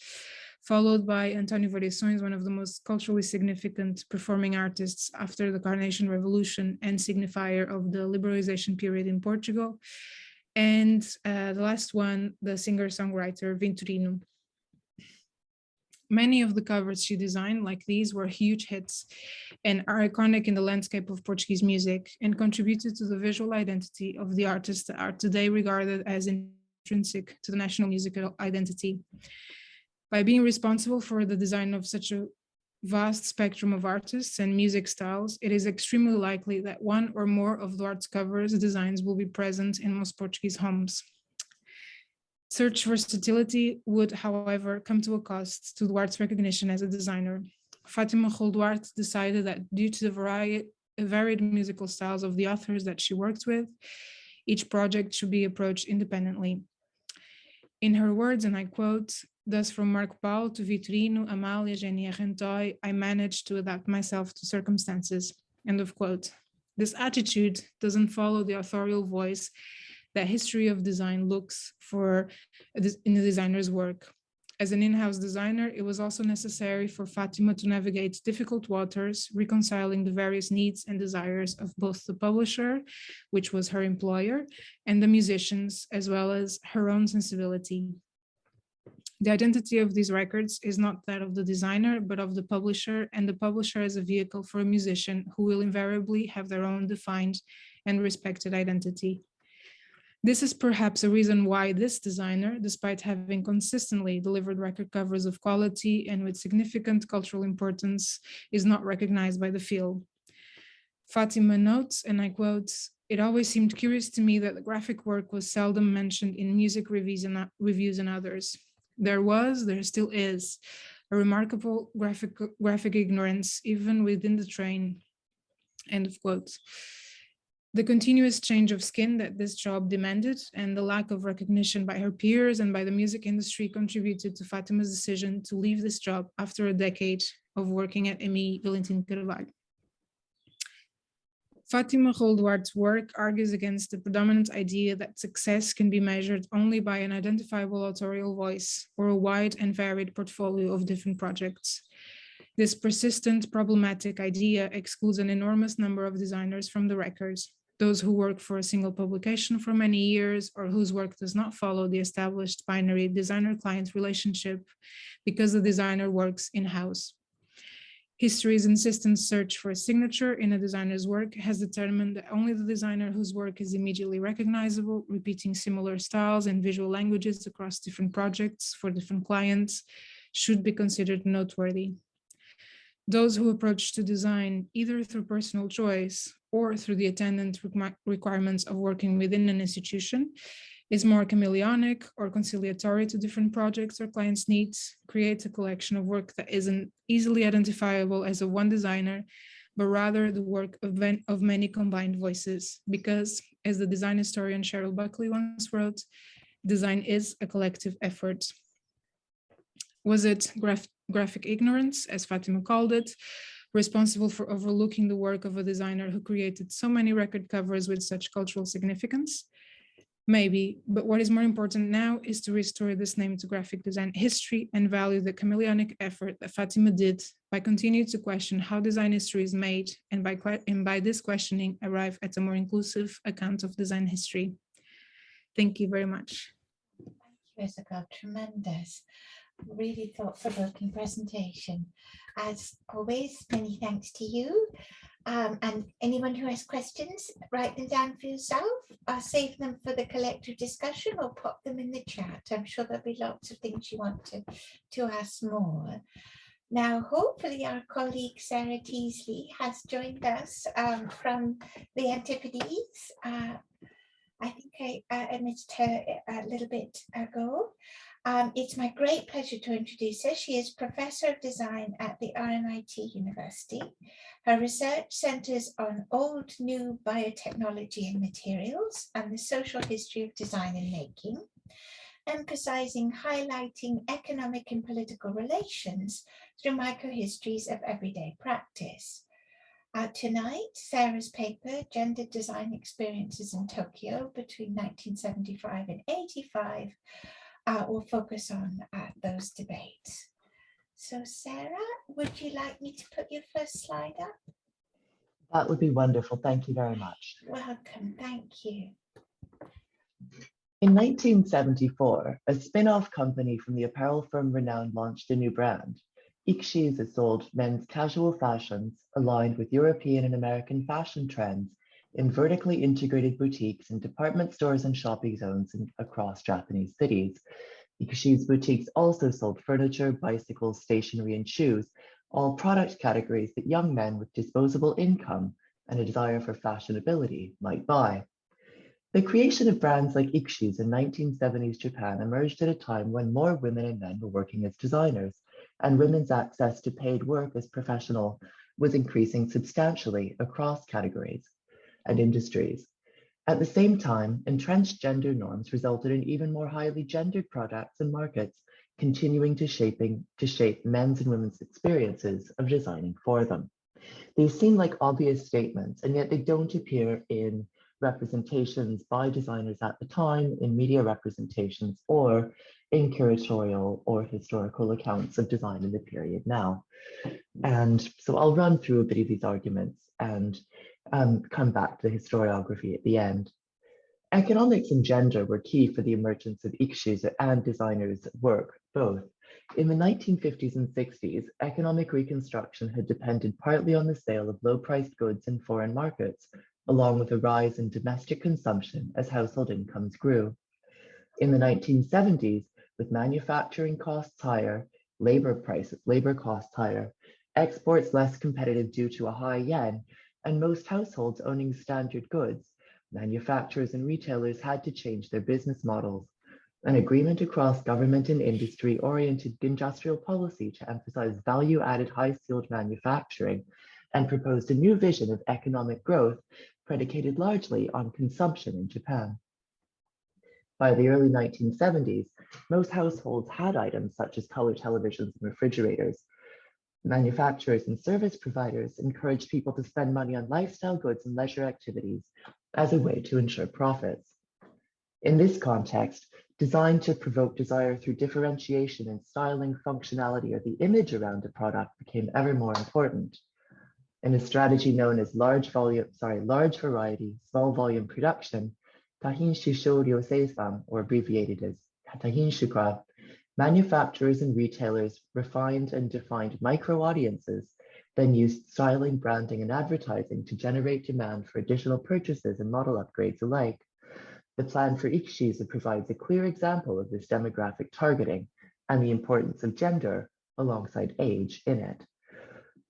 followed by António Variações, one of the most culturally significant performing artists after the Carnation Revolution and signifier of the liberalization period in Portugal, and the last one, the singer-songwriter Vitorino. Many of the covers she designed, like these, were huge hits and are iconic in the landscape of Portuguese music and contributed to the visual identity of the artists that are today regarded as intrinsic to the national musical identity. By being responsible for the design of such a vast spectrum of artists and music styles, it is extremely likely that one or more of Duarte's covers designs will be present in most Portuguese homes. Such versatility would, however, come to a cost to Duarte's recognition as a designer. Fátima Duarte decided that due to the varied musical styles of the authors that she worked with, each project should be approached independently. In her words, and I quote, "Thus from Marco Paulo to Vitorino, Amália, Genia Rentoy, I managed to adapt myself to circumstances," end of quote. This attitude doesn't follow the authorial voice that history of design looks for in the designer's work. As an in-house designer, it was also necessary for Fátima to navigate difficult waters, reconciling the various needs and desires of both the publisher, which was her employer, and the musicians, as well as her own sensibility. The identity of these records is not that of the designer, but of the publisher, and the publisher as a vehicle for a musician who will invariably have their own defined and respected identity. This is perhaps a reason why this designer, despite having consistently delivered record covers of quality and with significant cultural importance, is not recognized by the field. Fátima notes, and I quote, it always seemed curious to me that the graphic work was seldom mentioned in music reviews and others. There still is, a remarkable graphic ignorance, even within the train, end of quote. The continuous change of skin that this job demanded and the lack of recognition by her peers and by the music industry contributed to Fátima's decision to leave this job after a decade of working at ME Valentim Carvalho. Fátima Duarte's work argues against the predominant idea that success can be measured only by an identifiable authorial voice or a wide and varied portfolio of different projects. This persistent, problematic idea excludes an enormous number of designers from the records, those who work for a single publication for many years or whose work does not follow the established binary designer-client relationship because the designer works in-house. History's insistent search for a signature in a designer's work has determined that only the designer whose work is immediately recognizable, repeating similar styles and visual languages across different projects for different clients, should be considered noteworthy. Those who approach to design either through personal choice or through the attendant requirements of working within an institution is more chameleonic or conciliatory to different projects or clients' needs, creates a collection of work that isn't easily identifiable as a one designer, but rather the work of many combined voices. Because, as the design historian Cheryl Buckley once wrote, design is a collective effort. Was it graphic ignorance, as Fátima called it, responsible for overlooking the work of a designer who created so many record covers with such cultural significance? Maybe, but what is more important now is to restore this name to graphic design history and value the chameleonic effort that Fátima did by continuing to question how design history is made, and by this questioning arrive at a more inclusive account of design history. Thank you very much. Thank you, Isabel. Tremendous. Really thought-provoking presentation. As always, many thanks to you. And anyone who has questions, write them down for yourself. I'll save them for the collective discussion or pop them in the chat. I'm sure there'll be lots of things you want to ask more. Now, hopefully our colleague Sarah Teasley has joined us from the Antipodes. I think I missed her a little bit ago. It's my great pleasure to introduce her. She is Professor of Design at the RMIT University. Her research centers on old, new biotechnology and materials and the social history of design and making, emphasizing highlighting economic and political relations through microhistories of everyday practice. Tonight, Sarah's paper, Gendered Design Experiences in Tokyo between 1975 and 85, will focus on those debates. So Sarah, would you like me to put your first slide up? That would be wonderful. Thank you very much. Welcome. Thank you. In 1974, a spin-off company from the apparel firm Renown launched a new brand. Shoes sold men's casual fashions aligned with European and American fashion trends in vertically integrated boutiques in department stores and shopping zones across Japanese cities. Shoes boutiques also sold furniture, bicycles, stationery, and shoes, all product categories that young men with disposable income and a desire for fashionability might buy. The creation of brands like Shoes in 1970s Japan emerged at a time when more women and men were working as designers, and women's access to paid work as professional was increasing substantially across categories and industries. At the same time, entrenched gender norms resulted in even more highly gendered products and markets, continuing to shape men's and women's experiences of designing for them. These seem like obvious statements, and yet they don't appear in representations by designers at the time, in media representations, or in curatorial or historical accounts of design in the period now. And so I'll run through a bit of these arguments and come back to the historiography at the end. Economics and gender were key for the emergence of Shoes and designers' work, both. In the 1950s and 60s, economic reconstruction had depended partly on the sale of low-priced goods in foreign markets, along with a rise in domestic consumption as household incomes grew. In the 1970s, with manufacturing costs higher, labor costs higher, exports less competitive due to a high yen, and most households owning standard goods, manufacturers and retailers had to change their business models. An agreement across government and industry oriented industrial policy to emphasize value-added high-skilled manufacturing and proposed a new vision of economic growth predicated largely on consumption in Japan. By the early 1970s, most households had items such as color televisions and refrigerators. Manufacturers and service providers encouraged people to spend money on lifestyle goods and leisure activities as a way to ensure profits. In this context, design to provoke desire through differentiation in styling, functionality, or the image around a product became ever more important. In a strategy known as large variety, small volume production, Tahinshu Shoryu Seisan, or abbreviated as Tahinshuka, manufacturers and retailers refined and defined micro audiences, then used styling, branding, and advertising to generate demand for additional purchases and model upgrades alike. The plan for Ikshisa provides a clear example of this demographic targeting and the importance of gender alongside age in it.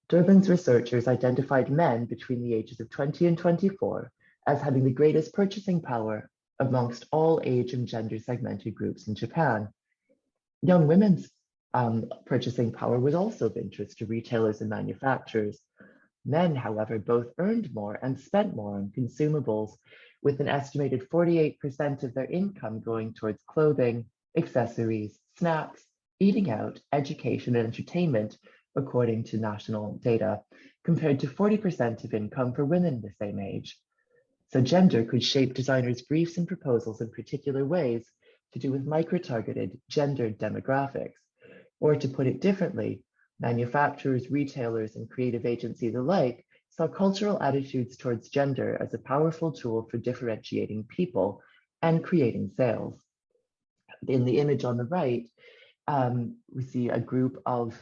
Durban's researchers identified men between the ages of 20 and 24 as having the greatest purchasing power amongst all age and gender segmented groups in Japan. Young women's purchasing power was also of interest to retailers and manufacturers. Men, however, both earned more and spent more on consumables, with an estimated 48% of their income going towards clothing, accessories, snacks, eating out, education, and entertainment, according to national data, compared to 40% of income for women the same age. So gender could shape designers' briefs and proposals in particular ways to do with micro-targeted gendered demographics. Or to put it differently, manufacturers, retailers, and creative agencies alike saw cultural attitudes towards gender as a powerful tool for differentiating people and creating sales. In the image on the right, we see a group of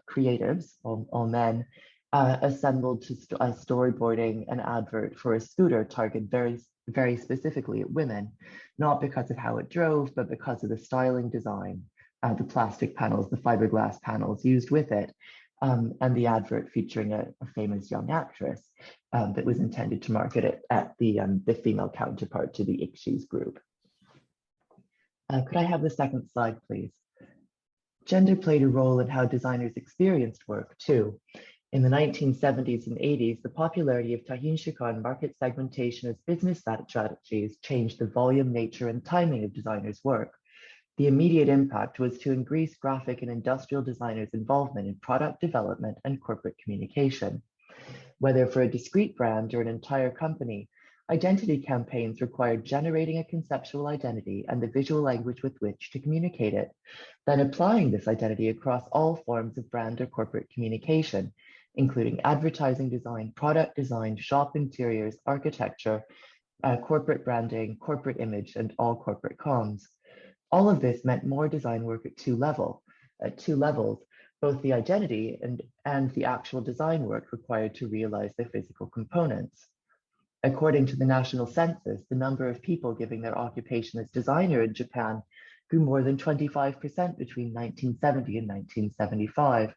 creatives, all men, assembled to storyboarding an advert for a scooter targeted very specifically at women, not because of how it drove, but because of the styling design, the plastic panels, the fiberglass panels used with it, and the advert featuring a famous young actress that was intended to market it at the female counterpart to the Ikshis group. Could I have the second slide, please? Gender played a role in how designers experienced work too. In the 1970s and 80s, the popularity of Tahinshuka and market segmentation as business strategies changed the volume, nature, and timing of designers' work. The immediate impact was to increase graphic and industrial designers' involvement in product development and corporate communication. Whether for a discrete brand or an entire company, identity campaigns required generating a conceptual identity and the visual language with which to communicate it, then applying this identity across all forms of brand or corporate communication, including advertising design, product design, shop interiors, architecture, corporate branding, corporate image, and all corporate comms. All of this meant more design work at two levels, both the identity and the actual design work required to realize the physical components. According to the national census, the number of people giving their occupation as designer in Japan grew more than 25% between 1970 and 1975.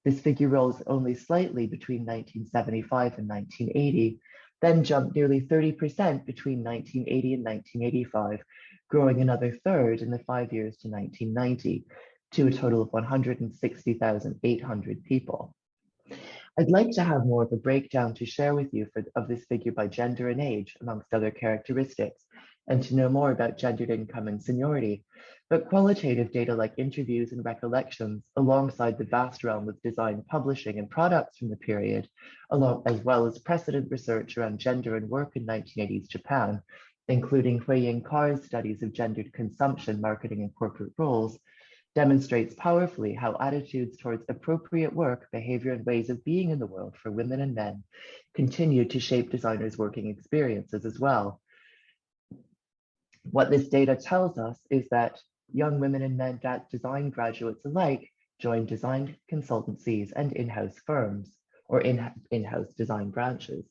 This figure rose only slightly between 1975 and 1980, then jumped nearly 30% between 1980 and 1985, growing another third in the 5 years to 1990, to a total of 160,800 people. I'd like to have more of a breakdown to share with you of this figure by gender and age, amongst other characteristics, and to know more about gendered income and seniority. But qualitative data like interviews and recollections, alongside the vast realm of design, publishing, and products from the period, as well as precedent research around gender and work in 1980s Japan, including Hui-Ying Carr's studies of gendered consumption, marketing, and corporate roles, demonstrates powerfully how attitudes towards appropriate work, behavior, and ways of being in the world for women and men continue to shape designers' working experiences as well. What this data tells us is that young women and men design graduates alike joined design consultancies and in-house firms, or in-house design branches.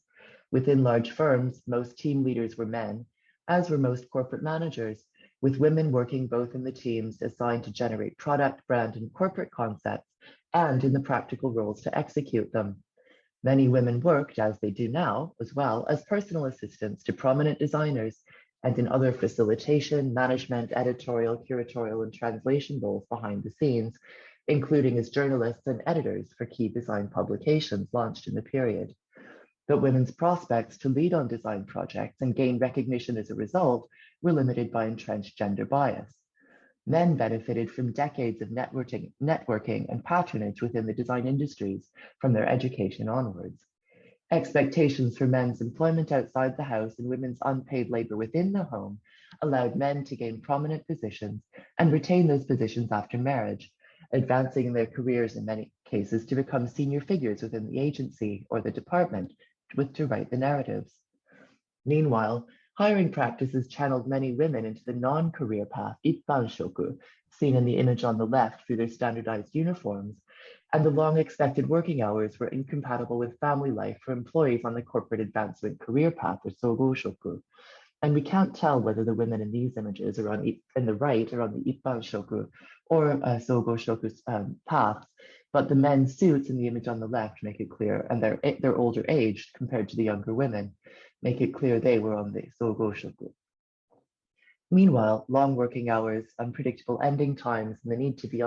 Within large firms, most team leaders were men, as were most corporate managers, with women working both in the teams assigned to generate product, brand, and corporate concepts, and in the practical roles to execute them. Many women worked, as they do now, as well as personal assistants to prominent designers and in other facilitation, management, editorial, curatorial, and translation roles behind the scenes, including as journalists and editors for key design publications launched in the period. But women's prospects to lead on design projects and gain recognition as a result were limited by entrenched gender bias. Men benefited from decades of networking and patronage within the design industries from their education onwards. Expectations for men's employment outside the house and women's unpaid labor within the home allowed men to gain prominent positions and retain those positions after marriage, advancing in their careers in many cases to become senior figures within the agency or the department to write the narratives. Meanwhile, hiring practices channeled many women into the non-career path, ippanshoku, seen in the image on the left through their standardized uniforms, and the long expected working hours were incompatible with family life for employees on the corporate advancement career path, or sogoshoku. And we can't tell whether the women in these images are in the right or on the ippanshoku or sogoshoku paths, but the men's suits in the image on the left make it clear, and they're older aged compared to the younger women, make it clear they were on the sogoshoku. Meanwhile, long working hours, unpredictable ending times, and the need to be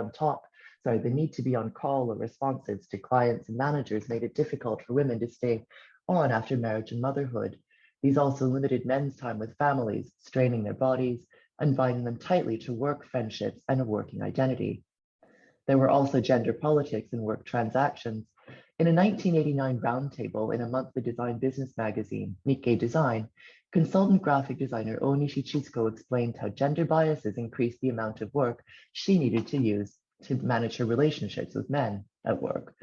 on call or responsive to clients and managers made it difficult for women to stay on after marriage and motherhood. These also limited men's time with families, straining their bodies and binding them tightly to work, friendships, and a working identity. There were also gender politics in work transactions. In a 1989 roundtable in a monthly design business magazine, Nikkei Design, consultant graphic designer Onishi Chisuko explained how gender biases increased the amount of work she needed to use to manage her relationships with men at work.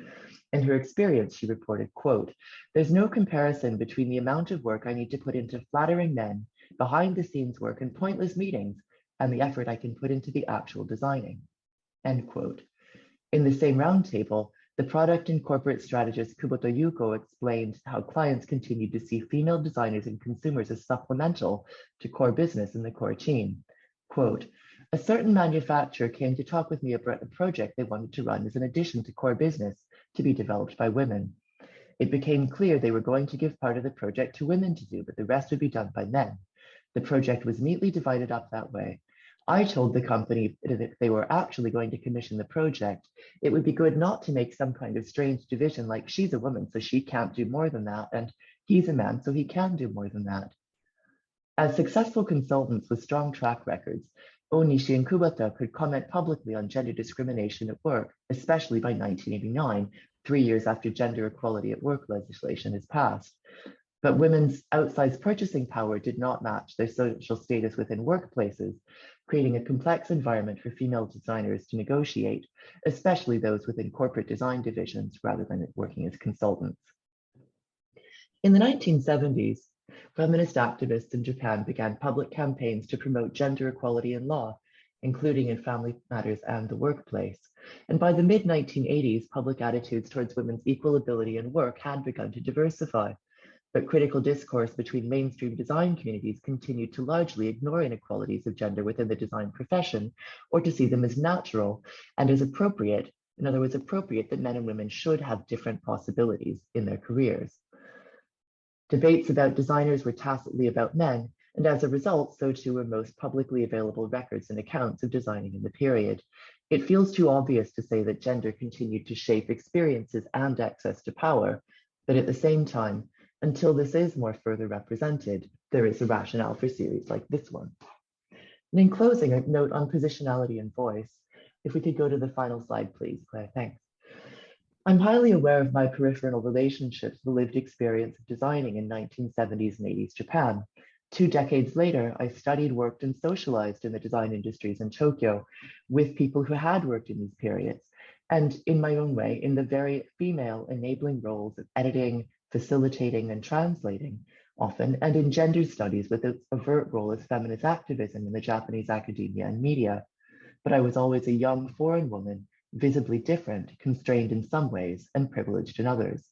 In her experience, she reported, quote, "There's no comparison between the amount of work I need to put into flattering men, behind the scenes work and pointless meetings, and the effort I can put into the actual designing," end quote. In the same roundtable, the product and corporate strategist Kuboto Yuko explained how clients continued to see female designers and consumers as supplemental to core business in the core team. Quote, "A certain manufacturer came to talk with me about a project they wanted to run as an addition to core business to be developed by women. It became clear they were going to give part of the project to women to do, but the rest would be done by men. The project was neatly divided up that way. I told the company that if they were actually going to commission the project, it would be good not to make some kind of strange division like she's a woman, so she can't do more than that, and he's a man, so he can do more than that." As successful consultants with strong track records, Onishi and Kubota could comment publicly on gender discrimination at work, especially by 1989, 3 years after gender equality at work legislation is passed. But women's outsized purchasing power did not match their social status within workplaces, creating a complex environment for female designers to negotiate, especially those within corporate design divisions rather than working as consultants. In the 1970s, feminist activists in Japan began public campaigns to promote gender equality in law, including in family matters and the workplace. And by the mid-1980s, public attitudes towards women's equal ability in work had begun to diversify. But critical discourse between mainstream design communities continued to largely ignore inequalities of gender within the design profession, or to see them as natural and as appropriate, in other words, appropriate that men and women should have different possibilities in their careers. Debates about designers were tacitly about men, and as a result, so too were most publicly available records and accounts of designing in the period. It feels too obvious to say that gender continued to shape experiences and access to power, but at the same time, until this is more further represented, there is a rationale for series like this one. And in closing, a note on positionality and voice. If we could go to the final slide, please, Claire, thanks. I'm highly aware of my peripheral relationships, the lived experience of designing in 1970s and 80s Japan. 2 decades later, I studied, worked, and socialized in the design industries in Tokyo with people who had worked in these periods, and in my own way, in the very female enabling roles of editing, facilitating, and translating, often, and in gender studies with its overt role as feminist activism in the Japanese academia and media. But I was always a young foreign woman, visibly different, constrained in some ways, and privileged in others.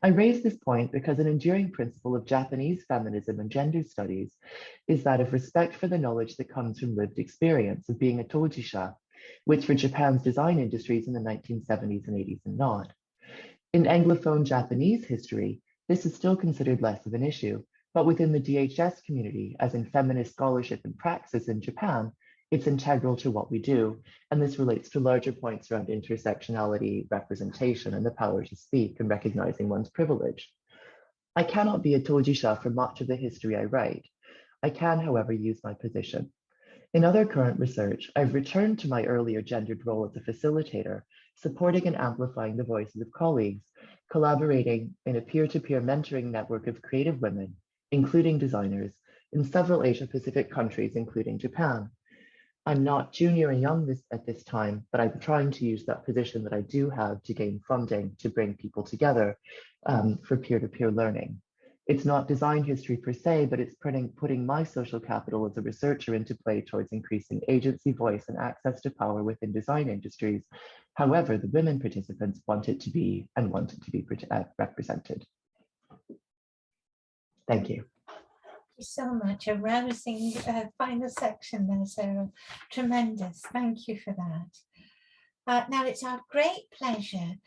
I raise this point because an enduring principle of Japanese feminism and gender studies is that of respect for the knowledge that comes from lived experience of being a tojisha, which for Japan's design industries in the 1970s and 80s and not. In Anglophone Japanese history, this is still considered less of an issue, but within the DHS community, as in feminist scholarship and praxis in Japan, it's integral to what we do, and this relates to larger points around intersectionality, representation, and the power to speak and recognizing one's privilege. I cannot be a Tojisha for much of the history I write. I can, however, use my position. In other current research, I've returned to my earlier gendered role as a facilitator, supporting and amplifying the voices of colleagues, collaborating in a peer-to-peer mentoring network of creative women, including designers, in several Asia-Pacific countries, including Japan. I'm not junior and young at this time, but I'm trying to use that position that I do have to gain funding to bring people together for peer-to-peer learning. It's not design history per se, but it's putting my social capital as a researcher into play towards increasing agency, voice, and access to power within design industries. However, the women participants want it to be and want it to be represented. Thank you. You so much. A rousing final section there, Sarah. Tremendous. Thank you for that. Now, it's our great pleasure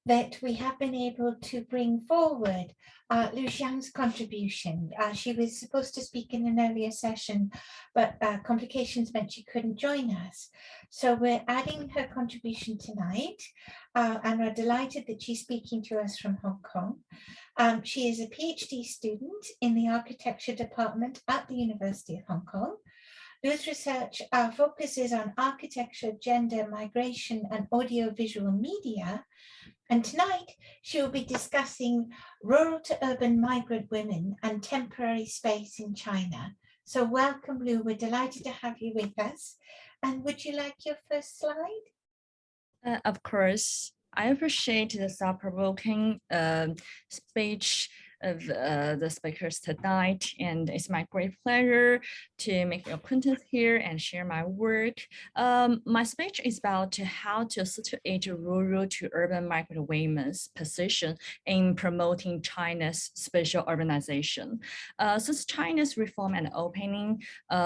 that we have been able to bring forward Lu Xiang's contribution. She was supposed to speak in an earlier session, but complications meant she couldn't join us. So we're adding her contribution tonight, and we're delighted that she's speaking to us from Hong Kong. She is a PhD student in the architecture department at the University of Hong Kong. Lu's research focuses on architecture, gender, migration, and audiovisual media. And tonight, she will be discussing rural to urban migrant women and temporary space in China. So welcome, Lu. We're delighted to have you with us. And would you like your first slide? Of course. I appreciate the thought-provoking speech of the speakers tonight, and it's my great pleasure to make your acquaintance here and share my work. My speech is about how to situate rural to urban migrant women's position in promoting China's spatial urbanization. Since China's reform and opening,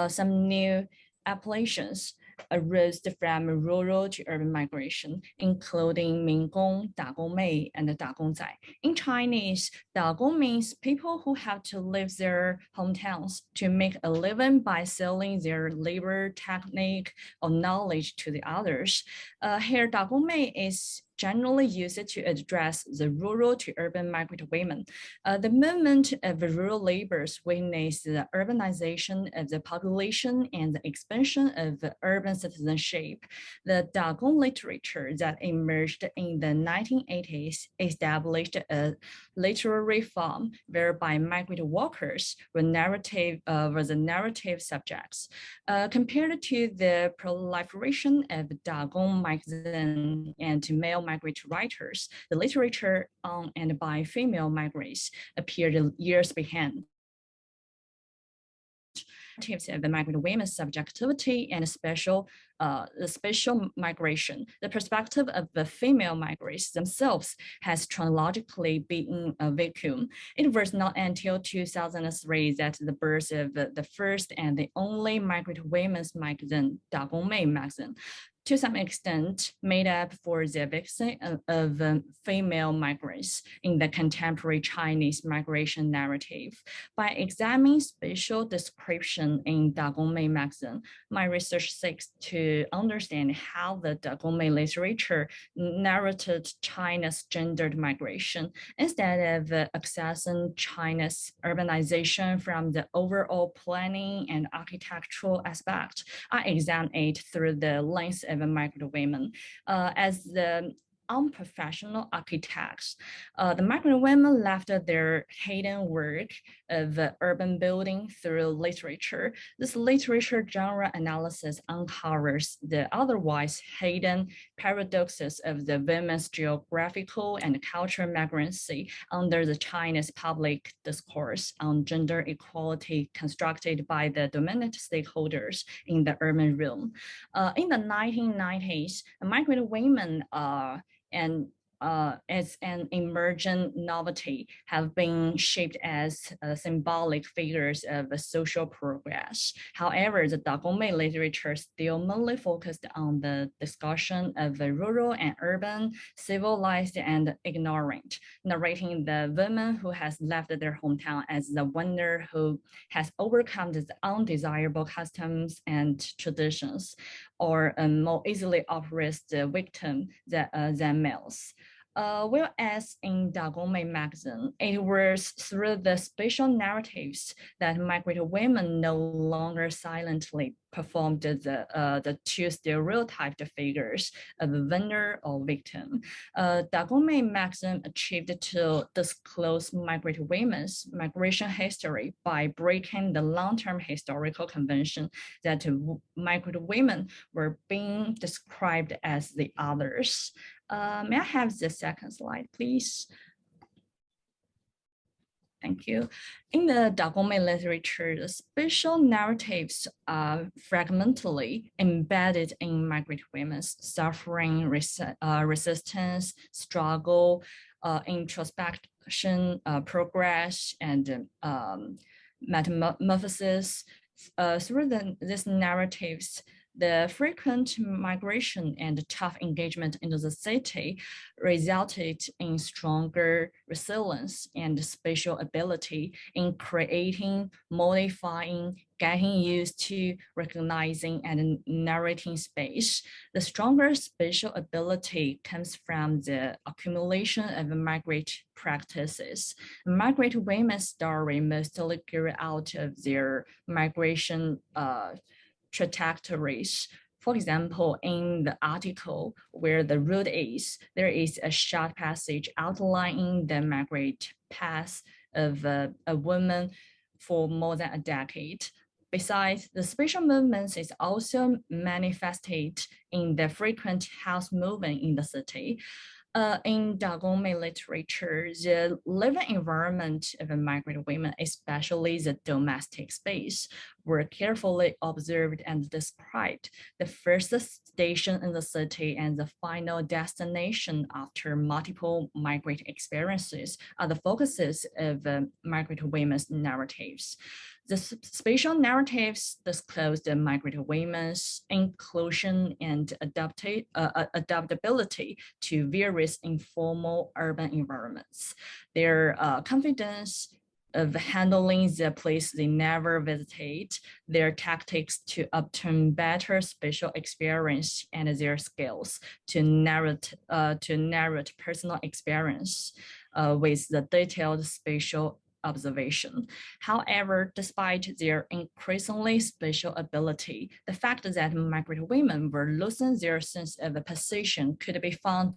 some new appellations arose from rural to urban migration, including Minggong, Dagongmei, and Dagongzai. In Chinese, Dagong means people who have to leave their hometowns to make a living by selling their labor, technique, or knowledge to the others. Here, Dagongmei is generally used to address the rural to urban migrant women. The movement of rural laborers witnessed the urbanization of the population and the expansion of urban citizenship. The Dagong literature that emerged in the 1980s established a literary form whereby migrant workers were the narrative subjects. Compared to the proliferation of Dagong magazine and male migrant writers, the literature on and by female migrants appeared years behind. Of the migrant women's subjectivity and the spatial migration, the perspective of the female migrants themselves has chronologically been a vacuum. It was not until 2003 that the birth of the first and the only migrant women's magazine, Dagongmei magazine, to some extent made up for the vacancy of female migrants in the contemporary Chinese migration narrative. By examining spatial description in Dagongmei magazine, my research seeks to understand how the Dagongmei literature narrated China's gendered migration instead of accessing China's urbanization from the overall planning and architectural aspect. I examined it through the lens of migrant women as the unprofessional architects. The migrant women left their hidden work of urban building through literature. This literature genre analysis uncovers the otherwise hidden paradoxes of the women's geographical and cultural migrancy under the Chinese public discourse on gender equality constructed by the dominant stakeholders in the urban realm. In the 1990s, migrant women and as an emergent novelty have been shaped as symbolic figures of social progress. However, the Dagongmei literature still mainly focused on the discussion of the rural and urban, civilized and ignorant, narrating the woman who has left their hometown as the winner who has overcome the undesirable customs and traditions, or more easily oppressed the victim than males. Whereas in Dagongmei magazine, it was through the spatial narratives that migrant women no longer silently performed the two stereotyped figures of winner or victim. Dagongmei magazine achieved to disclose migrant women's migration history by breaking the long-term historical convention that migrant women were being described as the others. May I have the second slide, please? Thank you. In the Dagongmei literature, the spatial narratives are fragmentally embedded in migrant women's suffering, resistance, struggle, introspection, progress, and metamorphosis. Through these narratives, the frequent migration and tough engagement into the city resulted in stronger resilience and spatial ability in creating, modifying, getting used to, recognizing, and narrating space. The stronger spatial ability comes from the accumulation of migrant practices. Migrant women's story mostly grew out of their migration trajectories. For example, in the article where the route is, there is a short passage outlining the migrant path of a woman for more than a decade. Besides, the spatial movements is also manifested in the frequent house movement in the city. In Dagongmei literature, the living environment of migrant women, especially the domestic space, were carefully observed and described. The first station in the city and the final destination after multiple migrant experiences are the focuses of migrant women's narratives. The spatial narratives disclose the migrant women's inclusion and adaptability to various informal urban environments. Their confidence of handling the place they never visited, their tactics to obtain better spatial experience, and their skills to narrate personal experience with the detailed spatial observation. However, despite their increasingly spatial ability, the fact that migrant women were losing their sense of position could be found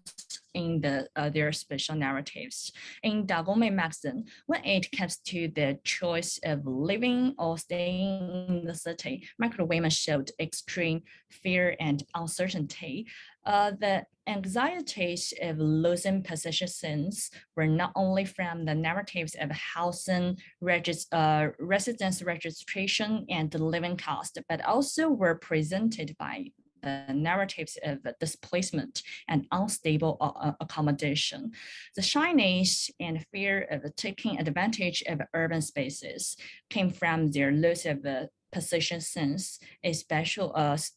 in their spatial narratives. In Dagongmei magazine, when it comes to the choice of living or staying in the city, migrant women showed extreme fear and uncertainty. The anxieties of losing possessions were not only from the narratives of housing, residence registration, and the living cost, but also were presented by the narratives of displacement and unstable accommodation. The shyness and fear of taking advantage of urban spaces came from their loss of position sense,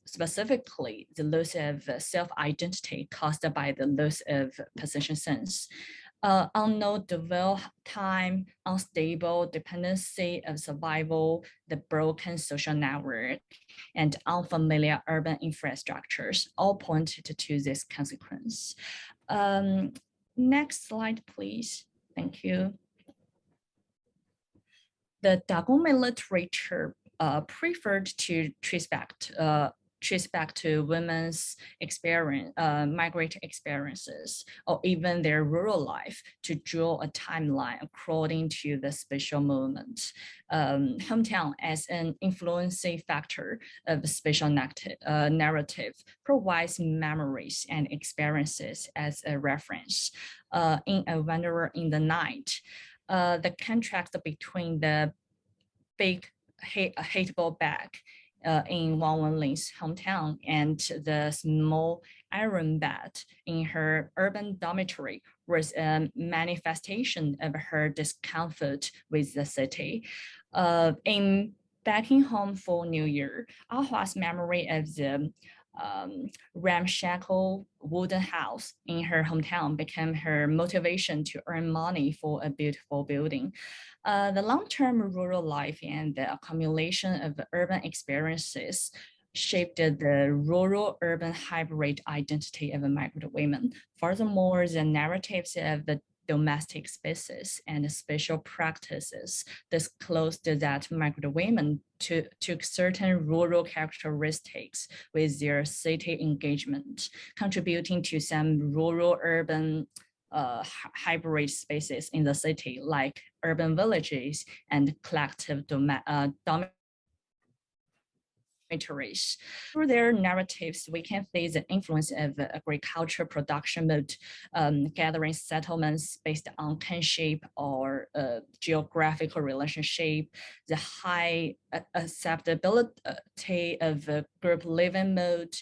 specifically the loss of self-identity caused by the loss of position sense. Unknown dwell time, unstable dependency of survival, the broken social network, and unfamiliar urban infrastructures all pointed to this consequence. Next slide, please. Thank you. The Dagongmei literature preferred to trace back to women's experience, migrant experiences, or even their rural life to draw a timeline according to the spatial movement. Hometown as an influencing factor of the spatial narrative provides memories and experiences as a reference. In A Wanderer in the Night, the contrast between the big hateable bag in Wang Wenling's hometown and the small iron bed in her urban dormitory was a manifestation of her discomfort with the city. In backing home for New Year, Ahua's memory of the ramshackle wooden house in her hometown became her motivation to earn money for a beautiful building. The long-term rural life and the accumulation of urban experiences shaped the rural-urban hybrid identity of migrant women. Furthermore, the narratives of the domestic spaces and special practices disclosed that migrant women took certain rural characteristics with their city engagement, contributing to some rural-urban hybrid spaces in the city, like urban villages and collective dormitories. Through their narratives, we can see the influence of agriculture production mode, gathering settlements based on kinship or geographical relationship, the high acceptability of group living mode,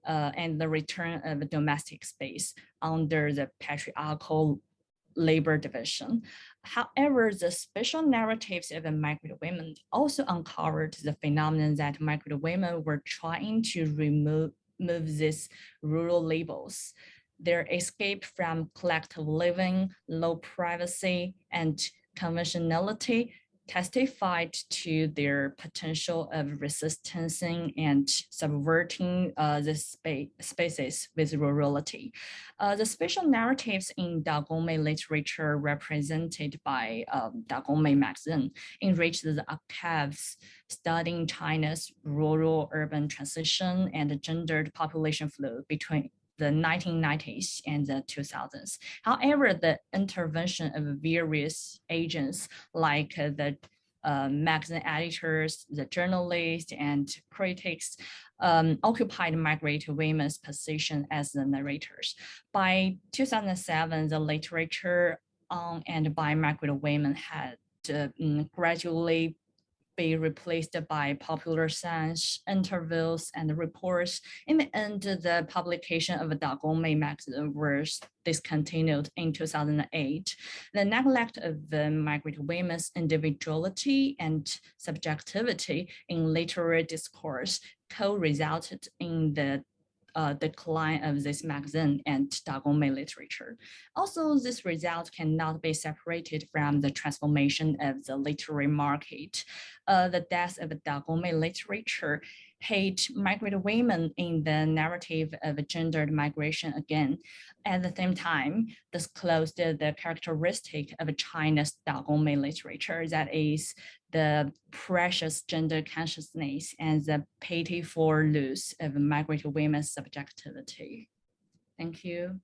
and the return of domestic space under the patriarchal labor division. However, the special narratives of migrant women also uncovered the phenomenon that migrant women were trying to remove these rural labels. Their escape from collective living, low privacy, and conventionality testified to their potential of resisting and subverting the spaces with rurality. The special narratives in Dagongmei literature represented by Dagongmei magazine enriched the archives studying China's rural-urban transition and gendered population flow between the 1990s and the 2000s. However, the intervention of various agents like the magazine editors, the journalists, and critics occupied migrant women's position as the narrators. By 2007, the literature on and by migrant women had gradually be replaced by popular science, interviews, and reports. In the end, the publication of Dagongmei magazine was discontinued in 2008. The neglect of the migrant women's individuality and subjectivity in literary discourse co-resulted in the decline of this magazine and Dagongmei literature. Also, this result cannot be separated from the transformation of the literary market. The death of Dagongmei literature hate migrant women in the narrative of gendered migration again. At the same time, disclosed the characteristic of China's Dagongmei literature, that is the precious gender consciousness and the pitiful loss of migrant women's subjectivity. Thank you.